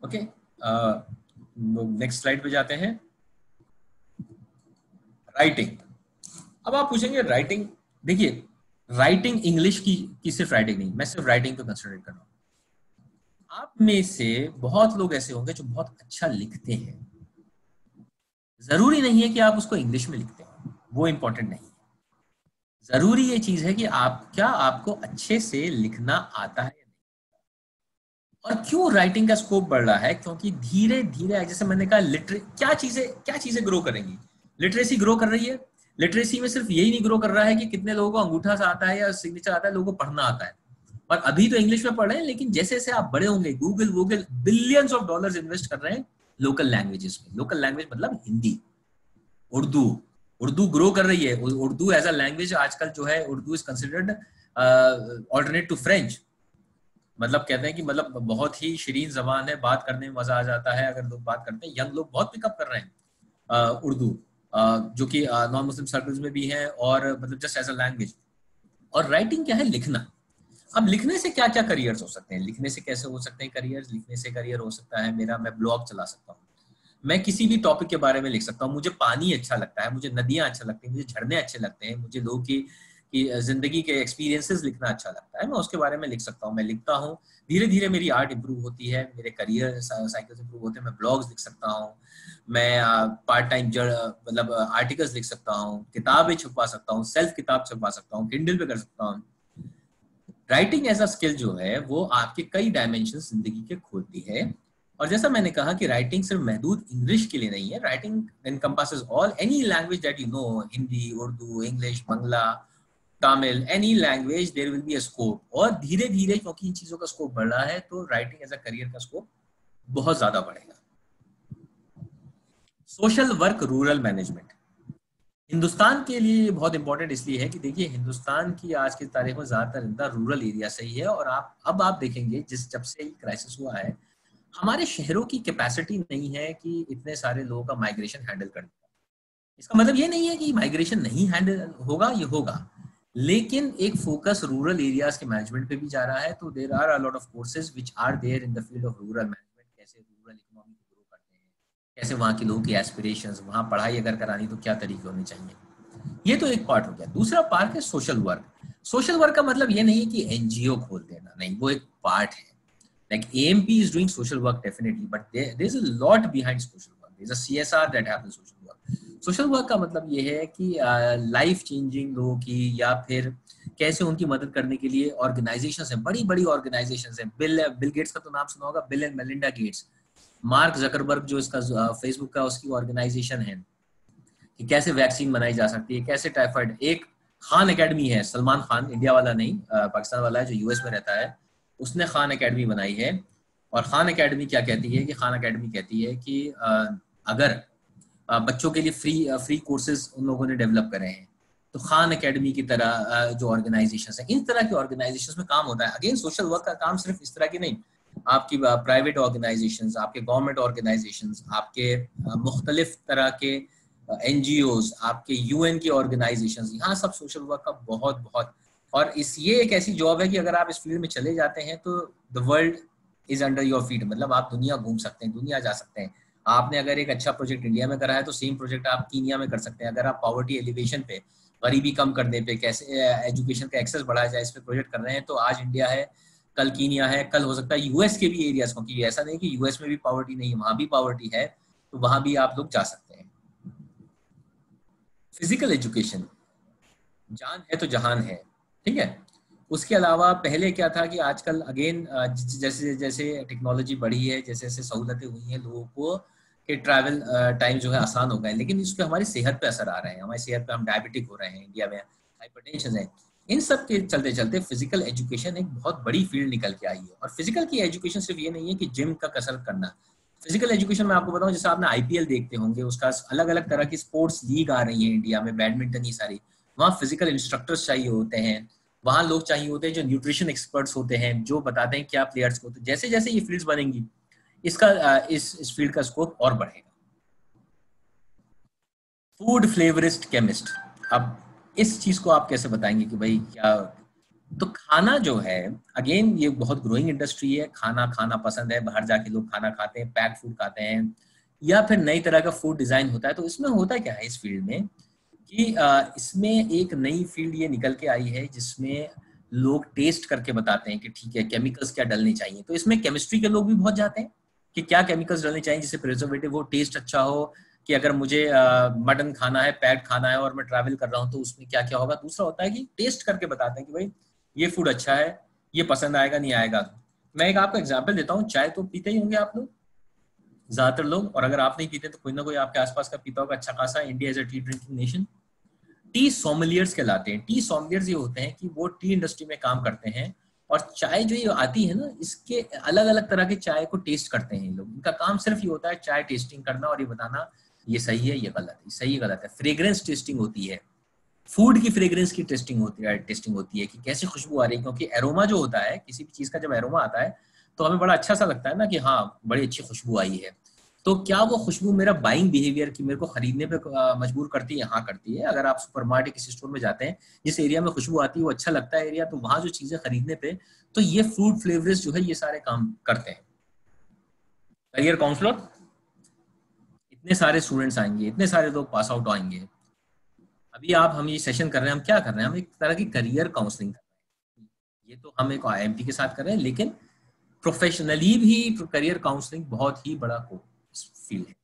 ओके, नेक्स्ट स्लाइड पे जाते हैं। राइटिंग। अब आप पूछेंगे राइटिंग, देखिए राइटिंग इंग्लिश की सिर्फ राइटिंग नहीं, मैं सिर्फ राइटिंग को कंसिडर कर रहा हूं। आप में से बहुत लोग ऐसे होंगे जो बहुत अच्छा लिखते हैं, जरूरी नहीं है कि आप उसको इंग्लिश में लिखते हैं, वो इंपॉर्टेंट नहीं है। जरूरी ये चीज है कि आपको अच्छे से लिखना आता है या नहीं। और क्यों राइटिंग का स्कोप बढ़ रहा है? क्योंकि धीरे धीरे, जैसे मैंने कहा, क्या चीजें ग्रो करेंगी? लिटरेसी ग्रो कर रही है। लिटरेसी में सिर्फ यही नहीं ग्रो कर रहा है कि कितने लोगों को अंगूठा सा आता है या सिग्नेचर आता है, लोगों को पढ़ना आता है, और अभी तो इंग्लिश में पढ़ रहे हैं, लेकिन जैसे जैसे आप बड़े होंगे, Google billions of dollars invest कर रहे हैं लोकल लैंग्वेजेस में। लोकल लैंग्वेज मतलब हिंदी, उर्दू ग्रो कर रही है। उर्दू एज अ लैंग्वेज आजकल जो है, Urdu is considered alternate to French. मतलब कहते हैं कि मतलब बहुत ही शीरीन जबान है, बात करने में मजा आ जाता है अगर लोग बात करते हैं। यंग लोग बहुत पिकअप कर रहे हैं उर्दू, जो कि नॉन मुस्लिम सर्कल्स में भी है, और मतलब जस्ट एज अ लैंग्वेज। और राइटिंग क्या है? लिखना। अब लिखने से क्या क्या करियर्स हो सकते हैं? लिखने से कैसे हो सकते हैं करियर्स? लिखने से करियर हो सकता है मेरा, मैं ब्लॉग चला सकता हूँ, मैं किसी भी टॉपिक के बारे में लिख सकता हूँ। मुझे पानी अच्छा लगता है, मुझे नदियां अच्छा लगती हैं, मुझे झरने अच्छे लगते हैं, मुझे लोगों की जिंदगी के एक्सपीरियंसेस लिखना अच्छा लगता है, मैं उसके बारे में लिख सकता हूँ। मैं लिखता हूँ, धीरे धीरे मेरी आर्ट इंप्रूव होती है, मेरे करियर साइकिल्स इंप्रूव होते हैं, मैं ब्लॉग्स लिख सकता हूँ, मैं पार्ट टाइम मतलब आर्टिकल्स लिख सकता हूँ, किताबें छपवा सकता हूँ, सेल्फ किताब छपवा सकता हूँ, किंडल पे कर सकता हूँ। राइटिंग एज अ स्किल जो है वो आपके कई डायमेंशन जिंदगी के खोलती है। और जैसा मैंने कहा कि राइटिंग सिर्फ महदूद इंग्लिश के लिए नहीं है, writing encompasses all any language that you know, Hindi, Urdu, English, Bangla, Tamil, any language, there will be a scope. और धीरे धीरे क्योंकि इन चीजों का स्कोप बढ़ रहा है तो राइटिंग एज अ करियर का स्कोप बहुत ज्यादा बढ़ेगा। Social work, rural management Hindustan के लिए बहुत इंपॉर्टेंट इसलिए है कि देखिए हिंदुस्तान की आज की तारीख में ज्यादातर जनता रूरल एरिया से ही है, और आप देखेंगे जब से क्राइसिस हुआ है, हमारे शहरों की कैपेसिटी नहीं है कि इतने सारे लोगों का माइग्रेशन हैंडल करने का। इसका मतलब ये नहीं है कि माइग्रेशन नहीं हैंडल होगा, ये होगा, लेकिन एक फोकस रूरल एरियाज के मैनेजमेंट पे भी जा रहा है। तो there are a lot of courses which are there in the field of rural management, कैसे रूरल इकोनॉमी को ग्रो करते हैं, कैसे वहाँ के लोगों की एस्पिरेशंस, वहाँ पढ़ाई अगर करानी तो क्या तरीके होने चाहिए। ये तो एक पार्ट हो गया। दूसरा पार्ट है सोशल वर्क। सोशल वर्क का मतलब ये नहीं है कि एनजीओ खोल देना, नहीं, वो एक पार्ट है। Like AMP is doing social work definitely, but there's a lot behind social work. There's a CSR that happens social work. Social work का मतलब ये है कि लाइफ चेंजिंग लोगों की, या फिर कैसे उनकी मदद करने के लिए ऑर्गेनाइजेशंस हैं, बड़ी बड़ी ऑर्गेनाइजेशंस हैं। बिल गेट्स का तो नाम सुना होगा, bill and Melinda Gates. Mark Zuckerberg जो इसका फेसबुक का उसकी ऑर्गेनाइजेशन है, कि कैसे वैक्सीन बनाई जा सकती है, कैसे टाइफाइड। एक खान एकेडमी है, सलमान खान, इंडिया वाला नहीं, पाकिस्तान वाला है, जो यूएस में रहता है, उसने खान एकेडमी बनाई है। और खान एकेडमी क्या कहती है कि खान एकेडमी कहती है कि अगर बच्चों के लिए फ्री कोर्सेज उन लोगों ने डेवलप करे हैं, तो खान एकेडमी की तरह जो ऑर्गेनाइजेशंस हैं, इन तरह की ऑर्गेनाइजेशंस में काम होता है। अगेन सोशल वर्क का काम सिर्फ इस तरह की नहीं, आपकी प्राइवेट ऑर्गेनाइजेशंस, आपके गवर्नमेंट ऑर्गेनाइजेशंस, आपके मुख्तलिफ तरह के एनजीओज, आपके यूएन की ऑर्गेनाइजेशंस, यहाँ सब सोशल वर्क का बहुत बहुत। और ये एक ऐसी जॉब है कि अगर आप इस फील्ड में चले जाते हैं तो the world is under your feet, मतलब आप दुनिया घूम सकते हैं, दुनिया जा सकते हैं। आपने अगर एक अच्छा प्रोजेक्ट इंडिया में करा है तो सेम प्रोजेक्ट आप कीनिया में कर सकते हैं। अगर आप पॉवर्टी एलिवेशन पे, गरीबी कम करने पे, कैसे एजुकेशन का एक्सेस बढ़ाया जाए, इस पे प्रोजेक्ट कर रहे हैं, तो आज इंडिया है, कल कीनिया है, कल हो सकता है यूएस के भी एरियाज, क्योंकि ऐसा नहीं कि यूएस में भी पॉवर्टी नहीं है, वहां भी पॉवर्टी है, तो वहां भी आप लोग जा सकते हैं। फिजिकल एजुकेशन, जान है तो जहान है, ठीक है। उसके अलावा पहले क्या था कि आजकल अगेन जैसे जैसे टेक्नोलॉजी बढ़ी है, जैसे जैसे सहूलतें हुई हैं, लोगों को के ट्रैवल टाइम जो है आसान हो गए, लेकिन इसके हमारी सेहत पे असर आ रहे हैं, हमारी सेहत पे हम डायबिटिक हो रहे हैं, इंडिया में हाइपरटेंशन है। इन सब के चलते चलते फिजिकल एजुकेशन एक बहुत बड़ी फील्ड निकल के आई है। और फिजिकल की एजुकेशन सिर्फ ये नहीं है कि जिम का कसरत करना। फिजिकल एजुकेशन में आपको बताऊं, जैसे आपने आईपीएल देखते होंगे, उसका अलग अलग तरह की स्पोर्ट्स लीग आ रही है इंडिया में, बैडमिंटन ही सारी, वहाँ फिजिकल इंस्ट्रक्टर्स चाहिए होते हैं, वहाँ लोग चाहिए होते हैं जो न्यूट्रिशन एक्सपर्ट्स होते हैं, जो बताते हैं क्या प्लेयर्स को। तो जैसे जैसे ये फील्ड्स बनेंगी, इसका इस फील्ड का स्कोप और बढ़ेगा। फूड फ्लेवरिस्ट केमिस्ट, अब इस चीज को आप कैसे बताएंगे कि भाई क्या? तो खाना जो है, अगेन ये बहुत ग्रोइंग इंडस्ट्री है, खाना खाना पसंद है, बाहर जाके लोग खाना खाते हैं, पैक्ड फूड खाते हैं, या फिर नई तरह का फूड डिजाइन होता है। तो इसमें होता क्या है इस फील्ड में कि इसमें एक नई फील्ड ये निकल के आई है जिसमें लोग टेस्ट करके बताते हैं कि ठीक है केमिकल्स क्या डलने चाहिए। तो इसमें केमिस्ट्री के लोग भी बहुत जाते हैं कि क्या केमिकल्स डलने चाहिए जिससे प्रिजर्वेटिव हो, टेस्ट अच्छा हो, कि अगर मुझे मटन खाना है, पैट खाना है और मैं ट्रैवल कर रहा हूँ तो उसमें क्या क्या होगा। दूसरा होता है कि टेस्ट करके बताते हैं कि भाई ये फूड अच्छा है, ये पसंद आएगा नहीं आएगा। मैं एक आपको एग्जांपल देता हूँ, चाय तो पीते ही होंगे आप लोग ज्यादातर लोग, और अगर आप नहीं पीते तो कोई ना कोई आपके आसपास का पीता होगा अच्छा खासा। India is a tea drinking nation. Tea sommeliers कहलाते हैं। टी सोमलियर्स ये होते हैं कि वो टी इंडस्ट्री में काम करते हैं, और चाय जो ये आती है ना, इसके अलग अलग तरह के चाय को टेस्ट करते हैं लोग। इनका काम सिर्फ ये होता है चाय टेस्टिंग करना और ये बताना ये सही है, ये गलत है, सही है गलत है। फ्रेग्रेंस टेस्टिंग होती है, फूड की फ्रेग्रेंस की टेस्टिंग होती है कि कैसे खुशबू आ रही है। क्योंकि एरोमा जो होता है, किसी भी चीज का जब एरोमा आता है तो हमें बड़ा अच्छा सा लगता है ना कि हाँ बड़ी अच्छी खुशबू आई है। तो क्या वो खुशबू मेरा बाइंग बिहेवियर की, मेरे को खरीदने पे मजबूर करती है? हाँ करती है। अगर आप सुपरमार्केट किसी स्टोर में जाते हैं, जिस एरिया में खुशबू आती है वो अच्छा लगता है एरिया, तो वहां जो चीजें खरीदने पे, तो ये फूड फ्लेवर्स जो है ये सारे काम करते हैं। करियर काउंसलर, इतने सारे स्टूडेंट्स आएंगे, इतने सारे लोग पास आउट आएंगे। अभी हम ये सेशन कर रहे हैं, हम क्या कर रहे हैं? हम एक तरह की करियर काउंसलिंग कर रहे हैं। ये तो हम एक IIMT के साथ कर रहे हैं, लेकिन प्रोफेशनली भी करियर काउंसलिंग बहुत ही बड़ा फील्ड है।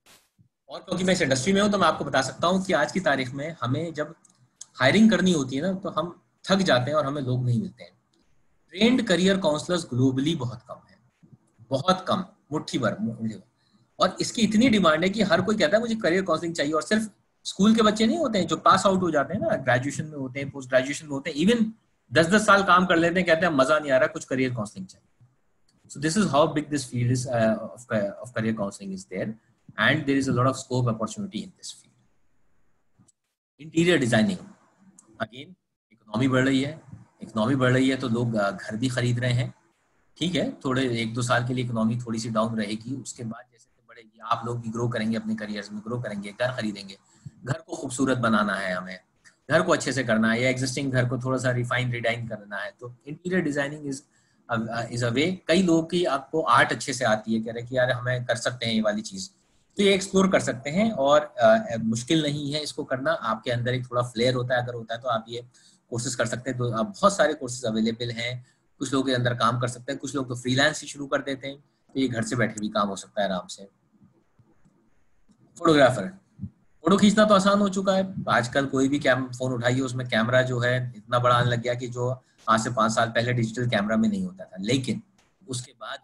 और क्योंकि मैं इस इंडस्ट्री में हूं तो मैं आपको बता सकता हूं कि आज की तारीख में हमें जब हायरिंग करनी होती है ना, तो हम थक जाते हैं और हमें लोग नहीं मिलते हैं। ट्रेंड करियर काउंसलर्स ग्लोबली बहुत कम है, बहुत कम, मुट्ठी भर। और इसकी इतनी डिमांड है कि हर कोई कहता है मुझे करियर काउंसलिंग चाहिए। और सिर्फ स्कूल के बच्चे नहीं होते हैं जो पास आउट हो जाते हैं ना, ग्रेजुएशन में होते हैं, पोस्ट ग्रेजुएशन में होते हैं, इवन 10-10 साल काम कर लेते हैं, कहते हैं मजा नहीं आ रहा, कुछ करियर काउंसलिंग चाहिए। So this is how big this field is of career counseling is there, and there is a lot of scope opportunity in this field. Interior designing, again economy बढ़ रही है तो लोग घर भी खरीद रहे हैं। ठीक है, थोड़े 1-2 साल के लिए इकोनॉमी थोड़ी सी डाउन रहेगी, उसके बाद जैसे बढ़ेगी आप लोग भी ग्रो करेंगे, अपने करियर्स में ग्रो करेंगे, घर खरीदेंगे। घर को खूबसूरत बनाना है, हमें घर को अच्छे से करना है, या एग्जिस्टिंग घर को थोड़ा सा रिफाइन डिजाइन करना है, तो इंटीरियर डिजाइनिंग इज अ वे। कई लोगों की आपको आर्ट अच्छे से आती है, कह रहे कि यार हमें कर सकते हैं ये वाली चीज, तो ये एक्सप्लोर कर सकते हैं। और मुश्किल नहीं है इसको करना, आपके अंदर एक थोड़ा फ्लेयर होता है, अगर होता है तो आप ये कोर्सेज कर सकते हैं। तो बहुत सारे कोर्सेज अवेलेबल हैं, कुछ लोग के अंदर काम कर सकते हैं, कुछ लोग तो फ्रीलांस ही शुरू कर देते हैं, तो ये घर से बैठे भी काम हो सकता है आराम से। फोटोग्राफर, फोटो खींचना तो आसान हो चुका है आजकल, कोई भी फोन उठाइए उसमें कैमरा जो है इतना बड़ा आने लग गया कि जो आज से 5 साल पहले डिजिटल कैमरा में नहीं होता था। लेकिन उसके बाद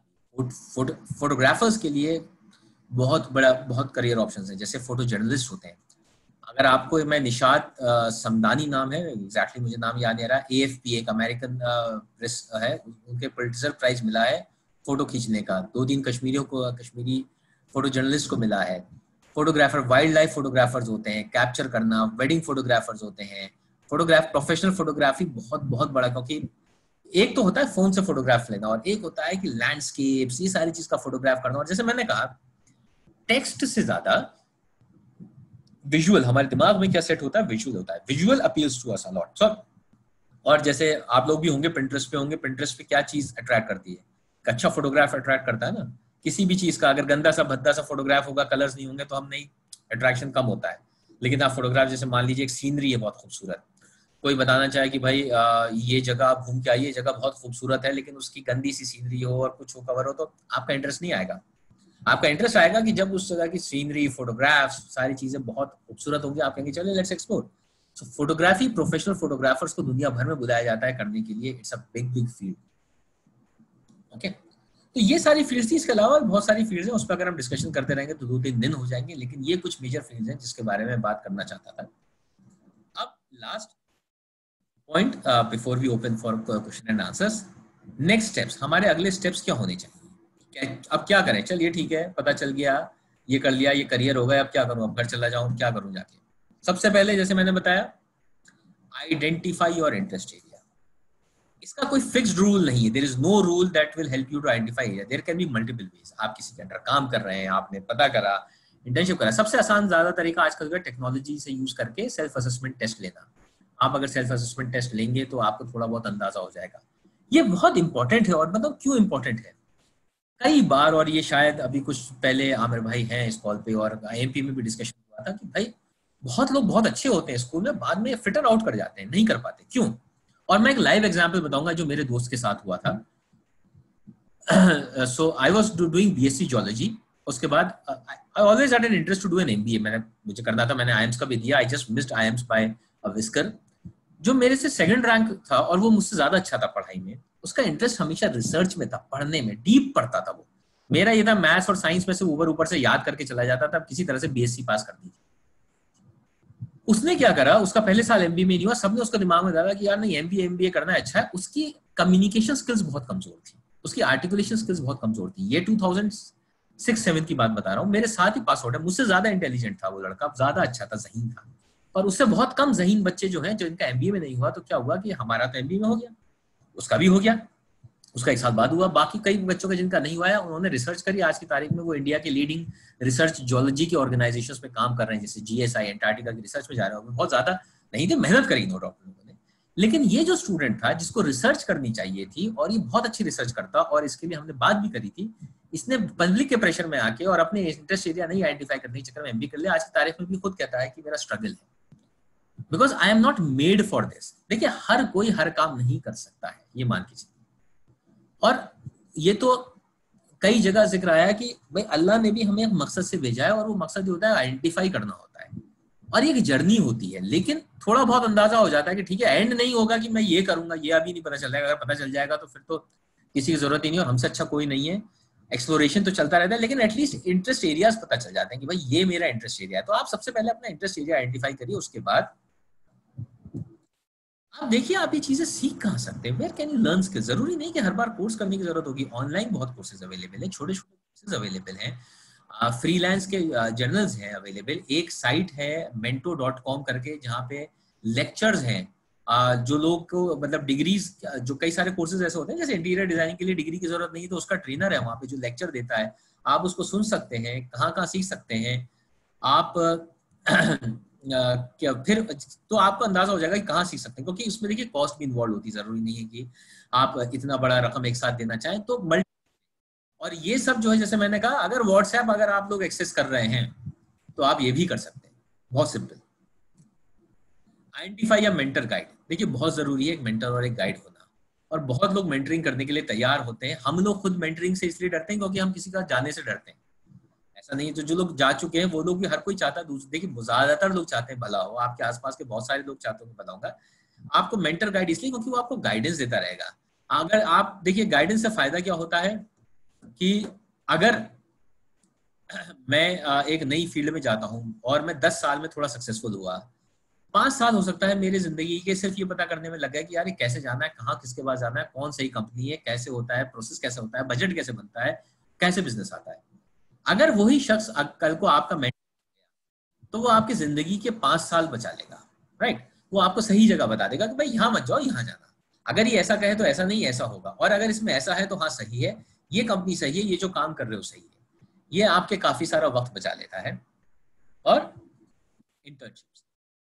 फोटोग्राफर्स के लिए बहुत करियर ऑप्शंस हैं। जैसे फोटो जर्नलिस्ट होते हैं, अगर आपको, मैं निशात समदानी नाम है, एग्जैक्टली मुझे नाम याद नहीं आ रहा, AFP एक अमेरिकन प्रेस है, उनके पुलित्जर प्राइज मिला है फोटो खींचने का, 2-3 कश्मीरी फोटो जर्नलिस्ट को मिला है। फोटोग्राफर, वाइल्ड लाइफ फोटोग्राफर्स होते हैं, कैप्चर करना, वेडिंग फोटोग्राफर्स होते हैं। प्रोफेशनल फोटोग्राफी बहुत बड़ा, क्योंकि एक तो होता है फोन से फोटोग्राफ लेना और एक होता है कि लैंडस्केप्स, ये सारी चीज का फोटोग्राफ करना। और जैसे मैंने कहा, टेक्स्ट से ज्यादा विजुअल, हमारे दिमाग में क्या सेट होता है, विजुअल होता है। Visual appeals to us a lot. और जैसे आप लोग भी होंगे, पिंटरेस्ट पे होंगे, पिंटरेस्ट पे क्या चीज अट्रैक्ट करती है? अच्छा फोटोग्राफ अट्रैक्ट करता है ना, किसी भी चीज का अगर गंदा सा भद्दा सा फोटोग्राफ होगा, कलर्स नहीं होंगे तो हम नहीं, अट्रैक्शन कम होता है। लेकिन आप फोटोग्राफ जैसे मान लीजिए एक सीनरी है बहुत खूबसूरत, कोई बताना चाहे कि भाई ये जगह आप घूम के आइए, ये जगह बहुत खूबसूरत है, लेकिन उसकी गंदी सी सीनरी हो और कुछ हो कवर हो, तो आपका इंटरेस्ट नहीं आएगा। आपका इंटरेस्ट आएगा कि जब उस जगह की सीनरी, फोटोग्राफ्स, सारी चीजें बहुत खूबसूरत होंगी, आप कहेंगे चलिए let's explore. So photography, professional photographers को दुनिया भर में बुलाया जाता है करने के लिए। It's a big field. Okay, तो ये सारी फील्ड्स थी। इसके अलावा बहुत सारी फील्ड्स हैं, उस पर अगर हम डिस्कशन करते रहेंगे तो 2-3 दिन हो जाएंगे, लेकिन ये कुछ मेजर फील्ड्स हैं जिसके बारे में बात करना चाहता था। अब last point before we open for question and answers, next steps, हमारे अगले स्टेप्स क्या होने चाहिए। अब क्या करें, चलिए ठीक है, पता चल गया, ये कर लिया, ये करियर हो गया, अब क्या करूं, अब घर चला जाऊं, क्या करूं जाके। सबसे पहले जैसे मैंने बताया, आइडेंटिफाई योर इंटरेस्ट एरिया। इसका कोई फिक्स्ड रूल नहीं है, there is no rule that will help you to identify area. There can be multiple ways. आप किसी के अंडर काम कर रहे हैं, आपने पता करा, इंटर्नशिप करा, सबसे आसान ज्यादा तरीका आजकल का टेक्नोलॉजी से यूज करके सेल्फ असेसमेंट टेस्ट लेना। आप अगर सेल्फ असेसमेंट टेस्ट लेंगे तो आपको थोड़ा बहुत अंदाजा हो जाएगा। ये बहुत इंपॉर्टेंट है, और मतलब क्यों इंपॉर्टेंट है, कई बार, और ये शायद अभी कुछ पहले आमिर भाई हैं इस कॉल पे और एमपी में भी डिस्कशन हुआ था कि भाई बहुत लोग बहुत अच्छे होते हैं स्कूल में, बाद में फिटर आउट कर जाते हैं, नहीं कर पाते, क्यों। और मैं एक लाइव एग्जांपल बताऊंगा जो मेरे दोस्त के साथ हुआ था। So I was doing BSc geology. उसके बाद I always had an interest to do an MBA. मुझे करना था, मैंने आईएम्स का भी दिया। I just missed IIMs by a whisker. जो मेरे से सेकंड रैंक था और वो मुझसे ज्यादा अच्छा था पढ़ाई में, उसका इंटरेस्ट हमेशा रिसर्च में था, पढ़ने में, डीप पढ़ता था वो। मेरा ये था मैथ्स और साइंस में से ऊपर से याद करके चला जाता था, किसी तरह से बीएससी पास कर दी थी। उसने क्या करा, उसका पहले साल एमबीए में नहीं हुआ, सबने उसका दिमाग में डाला कि यार नहीं एमबीए करना अच्छा है। उसकी कम्युनिकेशन स्किल्स बहुत कमजोर थी, उसकी आर्टिकुलेशन स्किल्स बहुत कमजोर थी। ये 2006-07 की बात बता रहा हूँ। मेरे साथ ही पास आउट है, मुझसे ज्यादा इंटेलिजेंट था वो लड़का, ज्यादा अच्छा था, ज़हीन था। और उससे बहुत कम ज़हीन बच्चे जो हैं, जो इनका एमबीए में नहीं हुआ, तो क्या हुआ कि हमारा तो एमबीए में हो गया, उसका भी हो गया, उसका 1 साल बाद हुआ। बाकी कई बच्चों का जिनका नहीं हुआ है, उन्होंने रिसर्च करी। आज की तारीख में वो इंडिया के लीडिंग रिसर्च जियोलॉजी के ऑर्गेनाइजेशंस में काम कर रहे हैं, जैसे जीएसआई, एंटार्क्टिका की रिसर्च में जा रहे हैं। बहुत ज्यादा नहीं थे, मेहनत करी नो डाउट लोगों ने। लेकिन ये जो स्टूडेंट था जिसको रिसर्च करनी चाहिए थी, और ये बहुत अच्छी रिसर्च करता, और इसके लिए हमने बात भी करी थी, इसने पब्लिक के प्रेशर में आके और अपने इंटरेस्ट एरिया नहीं आइडेंटिफाई करने के चक्कर में एमबीए कर लिया। आज की तारीख में भी खुद कहता है कि मेरा स्ट्रगल है, because I am not made for this. देखिए, हर कोई हर काम नहीं कर सकता है, ये मान के चलिए। और ये तो कई जगह जिक्र आया कि भाई अल्लाह ने भी हमें एक मकसद से भेजा है, और वो मकसद ये होता है आइडेंटिफाई करना होता है, और ये एक जर्नी होती है। लेकिन थोड़ा बहुत अंदाजा हो जाता है कि ठीक है, एंड नहीं होगा कि मैं ये करूंगा, ये अभी नहीं पता चल जाएगा। अगर पता चल जाएगा तो फिर तो किसी की जरूरत ही नहीं, और हमसे अच्छा कोई नहीं है। एक्सप्लोरेशन तो चलता रहता है, लेकिन एटलीस्ट इंटरेस्ट एरियाज पता चल जाते हैं कि भाई ये मेरा इंटरेस्ट एरिया है। तो आप सबसे पहले अपना इंटरेस्ट एरिया आइडेंटिफाई करिए। उसके बाद आप देखिए आप ये चीजें सीख कहाँ सकते हैं, where can you learn skill. जरूरी नहीं कि हर बार कोर्स करने की जरूरत होगी, ऑनलाइन बहुत कोर्सेज अवेलेबल है, छोटे छोटे कोर्सेज अवेलेबल हैं, फ्रीलांस के जर्नल्स हैं अवेलेबल। एक साइट है mento.com करके, जहाँ पे लेक्चर्स हैं। जो लोग को मतलब डिग्रीज, जो कई सारे कोर्सेज ऐसे होते हैं, जैसे इंटीरियर डिजाइनिंग के लिए डिग्री की जरूरत नहीं है, तो उसका ट्रेनर है वहाँ पे जो लेक्चर देता है, आप उसको सुन सकते हैं। कहाँ कहाँ सीख सकते हैं आप क्या फिर तो आपको अंदाजा हो जाएगा कि कहाँ सीख सकते हैं, क्योंकि उसमें देखिए कॉस्ट भी इन्वॉल्व होती है। जरूरी नहीं है कि आप इतना बड़ा रकम एक साथ देना चाहें, तो मल्टी। और ये सब जो है, जैसे मैंने कहा, अगर व्हाट्सएप अगर आप लोग एक्सेस कर रहे हैं तो आप ये भी कर सकते हैं, बहुत सिंपल। आइडेंटिफाई या मेंटर गाइड। देखिए, बहुत जरूरी है एक मेंटर और एक गाइड होना, और बहुत लोग मेंटरिंग करने के लिए तैयार होते हैं। हम लोग खुद मेंटरिंग से इसलिए डरते हैं क्योंकि हम किसी का जाने से डरते हैं, ऐसा नहीं है। तो जो लोग जा चुके हैं वो लोग भी, हर कोई चाहता है, देखिए ज्यादातर लोग चाहते हैं भला हो, आपके आसपास के बहुत सारे लोग चाहते हैं भला होगा। आपको मेंटर गाइड इसलिए क्योंकि वो आपको गाइडेंस देता रहेगा। अगर आप देखिए, गाइडेंस से फायदा क्या होता है कि अगर मैं एक नई फील्ड में जाता हूं और मैं 10 साल में थोड़ा सक्सेसफुल हुआ, 5 साल हो सकता है मेरी जिंदगी के सिर्फ ये पता करने में लग गया कि यार ये कैसे जाना है, कहाँ किसके पास जाना है, कौन सही कंपनी है, कैसे होता है, प्रोसेस कैसे होता है, बजट कैसे बनता है, कैसे बिजनेस आता है। अगर वही शख्स कल को आपका मेंटर, तो वो आपकी जिंदगी के 5 साल बचा लेगा, राइट। वो आपको सही जगह बता देगा कि भाई यहाँ मत जाओ, यहाँ जाना। अगर ये ऐसा कहे तो ऐसा नहीं, ऐसा होगा, और अगर इसमें ऐसा है तो हाँ सही है, ये कंपनी सही है, ये जो काम कर रहे हो सही है। ये आपके काफी सारा वक्त बचा लेता है। और इंटर्नशिप्स,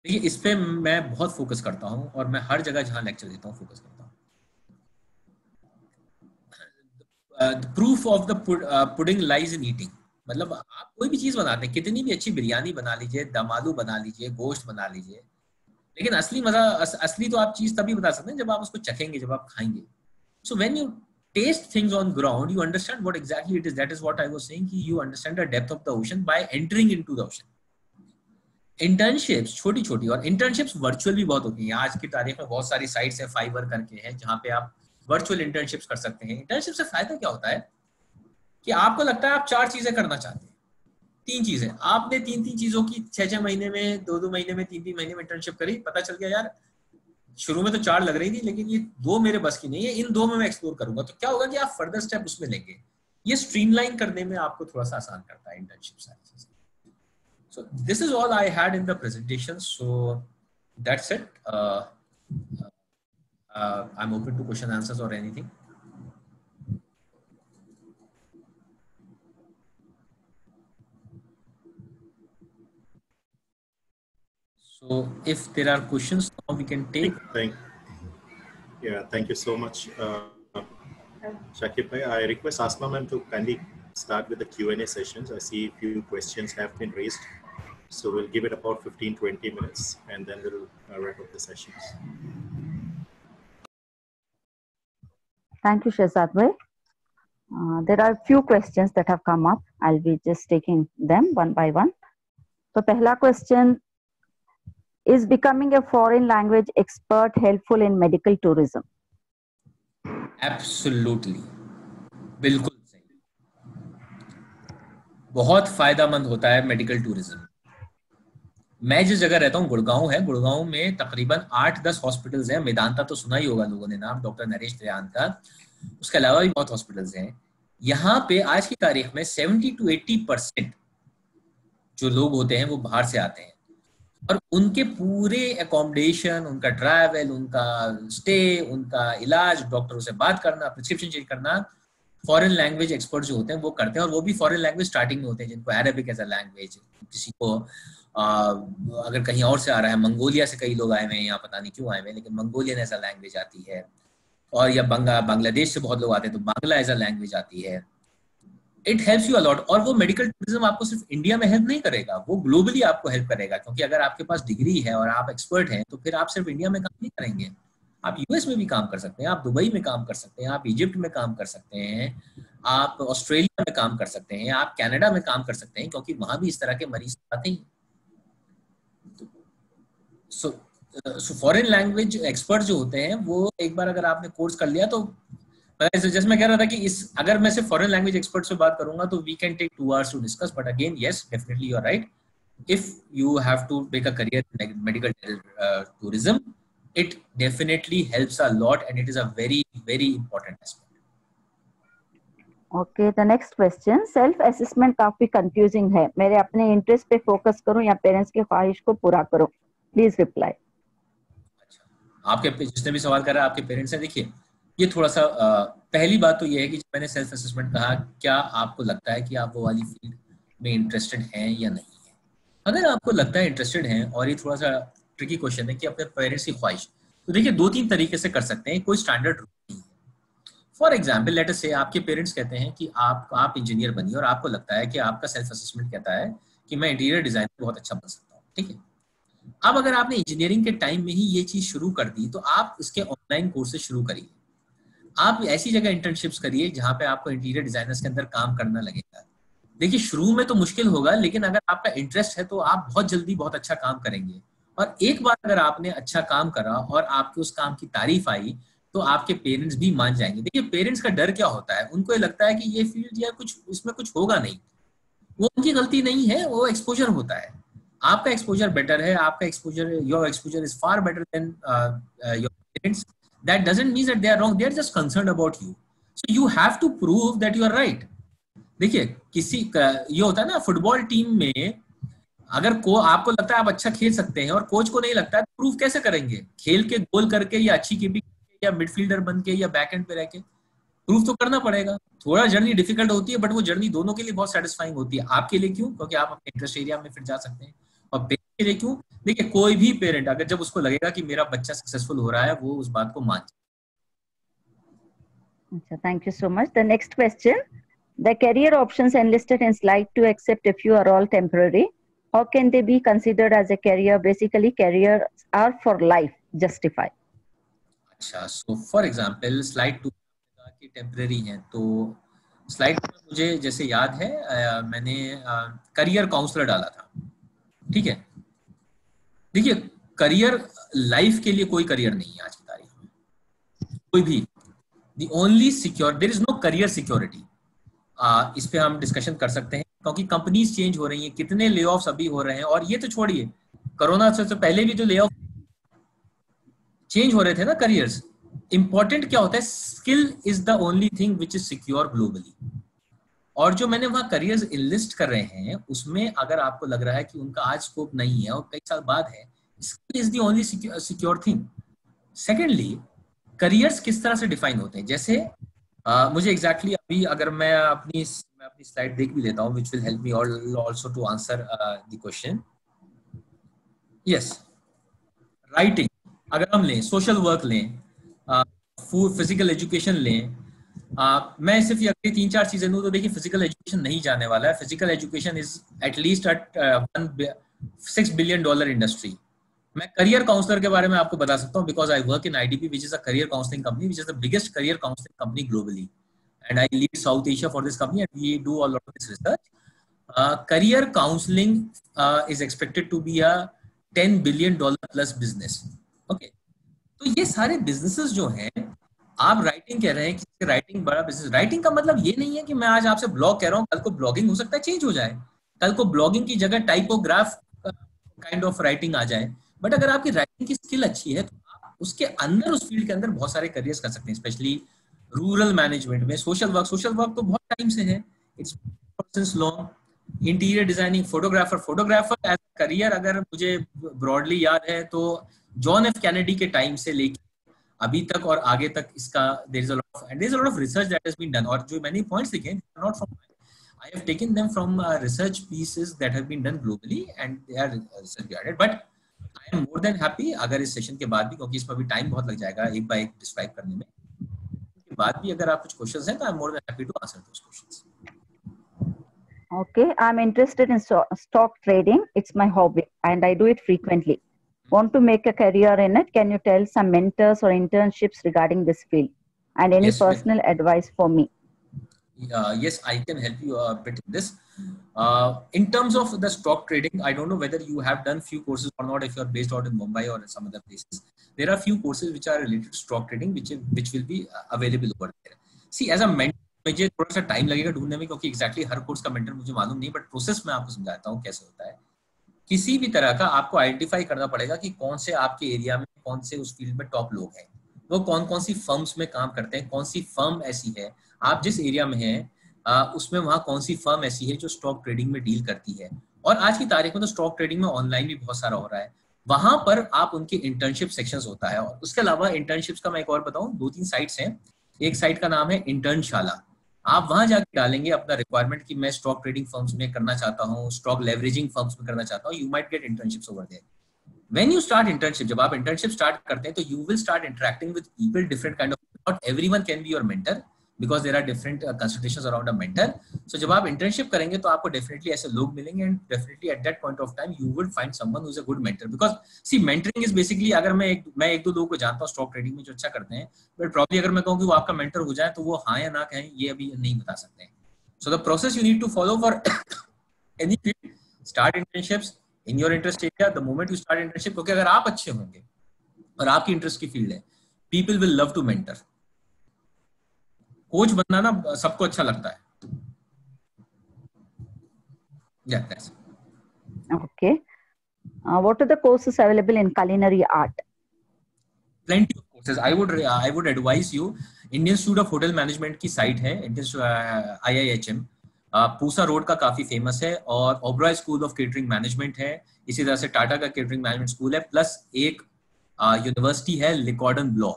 देखिए इस पे मैं बहुत फोकस करता हूँ, और मैं हर जगह जहाँ लेक्चर देता हूँ फोकस करता हूँ। Proof of the pudding lies in eating. मतलब आप कोई भी चीज बनाते हैं, कितनी भी अच्छी बिरयानी बना लीजिए, दम आलू बना लीजिए, गोश्त बना लीजिए, लेकिन असली मजा, असली तो आप चीज तभी बता सकते हैं जब आप उसको चखेंगे, जब आप खाएंगे। So when you taste things on ground, you understand what exactly it is. That is what I was saying, you understand the depth of the ocean by entering into the ocean. Internships छोटी छोटी, और internships वर्चुअल भी बहुत होती हैं। आज की तारीख में बहुत सारी साइट्स है, फाइवर करके है, जहाँ पे आप वर्चुअल इंटर्नशिप्स कर सकते हैं। इंटर्नशिप से फायदा क्या होता है कि आपको लगता है आप 4 चीजें करना चाहते हैं, 3 चीजें, आपने 3 चीजों की 6 महीने में, 2 महीने में, 3 महीने में इंटर्नशिप करी, पता चल गया यार शुरू में तो 4 लग रही थी, लेकिन ये 2 मेरे बस की नहीं है, इन 2 में मैं एक्सप्लोर करूंगा। तो क्या होगा कि आप फर्दर स्टेप उसमें लेंगे। ये स्ट्रीमलाइन करने में आपको थोड़ा सा आसान करता है इंटर्नशिप सारी चीजें। So this is all I had in the presentation, so that's it. I am open to question answers और anything. So if there are questions now we can take. Thank you so much, Shakib bhai. I request Asma ma'am to kindly start with the Q&A sessions. I see a few questions have been raised, so we'll give it about 15-20 minutes and then we'll wrap up the sessions. Thank you, Shehzad bhai. There are few questions that have come up. I'll be just taking them one by one. So pehla question, is becoming a foreign language expert helpful in medical tourism? Absolutely, बिल्कुल सही, बहुत फायदेमंद होता है मेडिकल टूरिज्म। मैं जिस जगह रहता हूँ गुड़गांव है, गुड़गांव में तकरीबन 8-10 हॉस्पिटल्स हैं। मेदांता तो सुना ही होगा लोगों ने नाम, डॉक्टर नरेश त्रियान का। उसके अलावा भी बहुत हॉस्पिटल्स हैं। यहाँ पे आज की तारीख में 70 to 80% जो लोग होते हैं वो बाहर से आते हैं, और उनके पूरे एकोमोडेशन, उनका ट्रैवल, उनका स्टे, उनका इलाज, डॉक्टरों से बात करना, प्रिस्क्रिप्शन चेंज करना, फॉरेन लैंग्वेज एक्सपर्ट जो होते हैं वो करते हैं। और वो भी फॉरेन लैंग्वेज स्टार्टिंग में होते हैं, जिनको अरेबिक एज अ लैंग्वेज, किसी को अगर कहीं और से आ रहा है, मंगोलिया से कई लोग आए हुए हैं यहाँ, पता नहीं क्यों आए हुए हैं, लेकिन मंगोलियन एज अ लैंग्वेज आती है। और या बांग्लादेश से बहुत लोग आते हैं तो बांग्ला एज अ लैंग्वेज आती है। It helps you a lot. और वो मेडिकल टूरिज्म आपको सिर्फ इंडिया में हेल्प नहीं करेगा, वो ग्लोबली आपको हेल्प करेगा, क्योंकि अगर आपके पास डिग्री है और आप एक्सपर्ट हैं तो फिर आप सिर्फ इंडिया में काम नहीं करेंगे, आप यूएस में भी काम कर सकते हैं, आप दुबई में काम कर सकते हैं, आप इजिप्ट में काम कर सकते हैं, आप ऑस्ट्रेलिया में काम कर सकते हैं, आप कनाडा में काम कर सकते हैं, क्योंकि वहां भी इस तरह के मरीज आते हैं। सो फॉरेन लैंग्वेज एक्सपर्ट जो होते हैं वो एक बार अगर आपने कोर्स कर लिया तो जैसे मैं कह रहा था कि अगर मैं सिर्फ फॉरेन लैंग्वेज एक्सपर्ट से बात करूंगा तो we can take 2 hours to discuss, but again yes, definitely you are right, if you have to make a career in medical tourism, it definitely helps a lot and it is a very important aspect. Okay, the next question, self assessment काफी confusing है, मेरे अपने इंटरेस्ट पे फोकस करूं या पेरेंट्स की ख्वाहिश को पूरा करूं, प्लीज रिप्लाई। अच्छा, आपके जिसने भी सवाल करा आपके पेरेंट्स हैं। देखिए, ये थोड़ा सा पहली बात तो ये है कि जब मैंने सेल्फ असेसमेंट कहा, क्या आपको लगता है कि आप वो वाली फील्ड में इंटरेस्टेड हैं या नहीं है। अगर आपको लगता है इंटरेस्टेड हैं, और ये थोड़ा सा ट्रिकी क्वेश्चन है कि अपने पेरेंट्स की ख्वाहिश, तो देखिए 2-3 तरीके से कर सकते हैं, कोई स्टैंडर्ड रूल नहीं है। फॉर एग्जाम्पल लेट अस से आपके पेरेंट्स कहते हैं कि आप इंजीनियर बनिए, और आपको लगता है कि आपका सेल्फ असेसमेंट कहता है कि मैं इंटीरियर डिजाइनर बहुत अच्छा बन सकता हूँ, ठीक है। अब अगर आपने इंजीनियरिंग के टाइम में ही ये चीज शुरू कर दी तो आप इसके ऑनलाइन कोर्सेज शुरू करिए। आप ऐसी जगह इंटर्नशिप्स करिए जहां पे आपको इंटीरियर डिजाइनर्स के अंदर काम करना लगेगा। देखिए, शुरू में तो मुश्किल होगा, लेकिन अगर आपका इंटरेस्ट है तो आप बहुत जल्दी बहुत अच्छा काम करेंगे। और एक बार अगर आपने अच्छा काम करा और आपके उस काम की तारीफ आई तो आपके पेरेंट्स भी मान जाएंगे। देखिए, पेरेंट्स का डर क्या होता है, उनको ये लगता है कि ये फील्ड या कुछ इसमें कुछ होगा नहीं। वो उनकी गलती नहीं है, वो एक्सपोजर होता है। आपका एक्सपोजर बेटर है, आपका exposure, your exposure is far better than your parents. That doesn't mean that they are wrong, they are just concerned about you, so you have to prove that you are right. देखिए, किसी ये होता है ना, फुटबॉल टीम में अगर आपको लगता है आप अच्छा खेल सकते हैं और कोच को नहीं लगता है, तो प्रूफ कैसे करेंगे? खेल के, गोल करके, या अच्छी कीपिंग करके, या मिडफील्डर बन के, या बैक एंड पे रह के प्रूफ तो करना पड़ेगा। थोड़ा जर्नी डिफिकल्ट होती है, बट वो जर्नी दोनों के लिए बहुत सेटिस्फाइंग होती है। आपके लिए क्यों? क्योंकि आप अपने इंटरेस्ट एरिया में फिर जा सकते हैं, और पेरेंट्स के लिए क्यों? देखिए, कोई भी पेरेंट अगर जब उसको लगेगा कि मेरा बच्चा सक्सेसफुल हो रहा है, वो उस बात को मान। अच्छा, thank you so much. The next question: the career options enlisted in slide 2, except a few, are all temporary. How can they be considered as a career? Basically, careers are for life. Justify. अच्छा, so for example slide 2 की टेम्पररी है, तो स्लाइड में मुझे जैसे याद है मैंने करियर काउंसलर डाला था, ठीक है। देखिए, करियर लाइफ के लिए कोई करियर नहीं है आज की तारीख में, कोई भी। The only secure, there is no career security. इस पे हम डिस्कशन कर सकते हैं, क्योंकि कंपनीज चेंज हो रही हैं, कितने ले ऑफ्स अभी हो रहे हैं, और ये तो छोड़िए, कोरोना से पहले भी जो ले ऑफ चेंज हो रहे थे ना करियर्स। इंपॉर्टेंट क्या होता है, skill is the only thing which is secure globally. और जो मैंने वहां करियर्स इनलिस्ट कर रहे हैं, उसमें अगर आपको लग रहा है कि उनका आज स्कोप नहीं है और कई साल बाद है, skill is the only secure thing. Secondly, careers किस तरह से डिफाइन होते हैं, जैसे मुझे एग्जैक्टली अभी अगर मैं अपनी स्लाइड देख भी लेता हूँ, which will help me also to answer the question. Yes, writing अगर हम लें, सोशल वर्क लें, फिजिकल एजुकेशन लें, मैं सिर्फ अगली 3-4 चीजें लूं तो देखिए, फिजिकल एजुकेशन नहीं जाने वाला है। Physical education is at least at $6 billion industry. मैं करियर काउंसलर के बारे में आपको बता सकता हूं, because I work in IDP, which is a career counselling company, which is the biggest career counselling company globally, and I lead South Asia for this company, and we do a lot of this research. Career counselling is expected to be a $10 billion plus business. Okay, तो ये सारे बिजनेसेस जो हैं, आप राइटिंग कह रहे हैं कि राइटिंग बड़ा बिजनेस। राइटिंग का मतलब ये नहीं है कि मैं आज आपसे ब्लॉग कह रहा हूँ, कल को ब्लॉगिंग हो सकता है चेंज हो जाए, कल को ब्लॉगिंग की जगह टाइपोग्राफ काइंड ऑफ राइटिंग आ जाए। बट अगर आपकी राइटिंग की स्किल अच्छी है तो आप उसके अंदर, उस फील्ड के अंदर बहुत सारे करियर्स कर सकते हैं, स्पेशली रूरल मैनेजमेंट में। सोशल वर्क तो बहुत टाइम से है, it's long. Interior designing, photographer as career, अगर मुझे ब्रॉडली याद है तो जॉन एफ कैनेडी के टाइम से लेके अभी तक और आगे तक इसका there is a lot of research that has been done. और जो मैंने पॉइंट्स लिखे हैं, not from I have taken them from research pieces that have been done globally, and they are research guided. But I am more than happy, अगर इस सेशन के बाद भी, क्योंकि इसमें भी टाइम बहुत लग जाएगा एक बाय एक डिस्क्राइब करने में, के बाद भी अगर आप कुछ क्वेश्चंस हैं तो I am more than happy to answer those questions. Okay, I'm interested in stock trading. It's my hobby and I do it frequently. Want to make a career in it? Can you tell some mentors or internships regarding this field and any personal advice for me? Yes, I can help you a bit in this. In terms of the stock trading, I don't know whether you have done few courses or not, if you are based out in Mumbai or in some other places. There are few courses which are related to stock trading, which will be available over there. See, as a mentor, मुझे थोड़ा सा टाइम लगेगा ढूंढने में, क्योंकि एग्जैक्टली हर कोर्स का मेंटर मुझे मालूम नहीं, बट प्रोसेस में आपको समझाता हूँ कैसे होता है। किसी भी तरह का आपको आइडेंटिफाई करना पड़ेगा कि कौन से आपके एरिया में, कौन से उस फील्ड में टॉप लोग हैं, वो कौन कौन सी फर्म्स में काम करते हैं, कौन सी फर्म ऐसी है आप जिस एरिया में हैं उसमें वहाँ कौन सी फर्म ऐसी है जो स्टॉक ट्रेडिंग में डील करती है। और आज की तारीख में तो स्टॉक ट्रेडिंग में ऑनलाइन भी बहुत सारा हो रहा है, वहां पर आप उनके इंटर्नशिप सेक्शंस होता है। और उसके अलावा इंटर्नशिप्स का मैं एक और बताऊं, 2-3 साइट्स हैं। एक साइट का नाम है इंटर्नशाला, आप वहां जाके डालेंगे अपना रिक्वायरमेंट कि मैं स्टॉक ट्रेडिंग फर्म्स में करना चाहता हूँ, स्टॉक लेवरेजिंग फर्म्स में करना चाहता हूँ, you might get internships over there. When you start internship, जब आप इंटर्नशिप स्टार्ट करते हैं तो you will start interacting with people different kind of, not everyone can be your mentor because there are different consultations around a mentor. So जब आप इंटर्नशिप करेंगे तो आपको definitely ऐसे लोग मिलेंगे, and definitely at that point of time you will find someone who is a good mentor. Because see, mentoring is basically, अगर मैं एक दो लोगों को जानता हूँ स्टॉक ट्रेडिंग में जो अच्छा करते हैं, but probably अगर मैं कहूँ कि वो आपका mentor हो जाए तो वो हाँ या ना कहें ये अभी नहीं बता सकते हैं। So the process you need to follow for any field, start internships in your interest area, the moment you start internship, क्योंकि अगर आप अच्छे होंगे और आपकी इंटरेस्ट की फील्ड है, people will love to mentor. Coach बनना ना सबको अच्छा लगता है। Yeah, that's it. Okay. What are the courses available in culinary art? Plenty of courses. I would advise you, Indian Institute of Hotel Management की साइट है, IIHM, पूसा रोड का काफी फेमस है, और Oberoi school of catering management है, इसी तरह से टाटा का केटरिंग मैनेजमेंट स्कूल है, प्लस एक यूनिवर्सिटी है लिकॉर्डन ब्लॉ,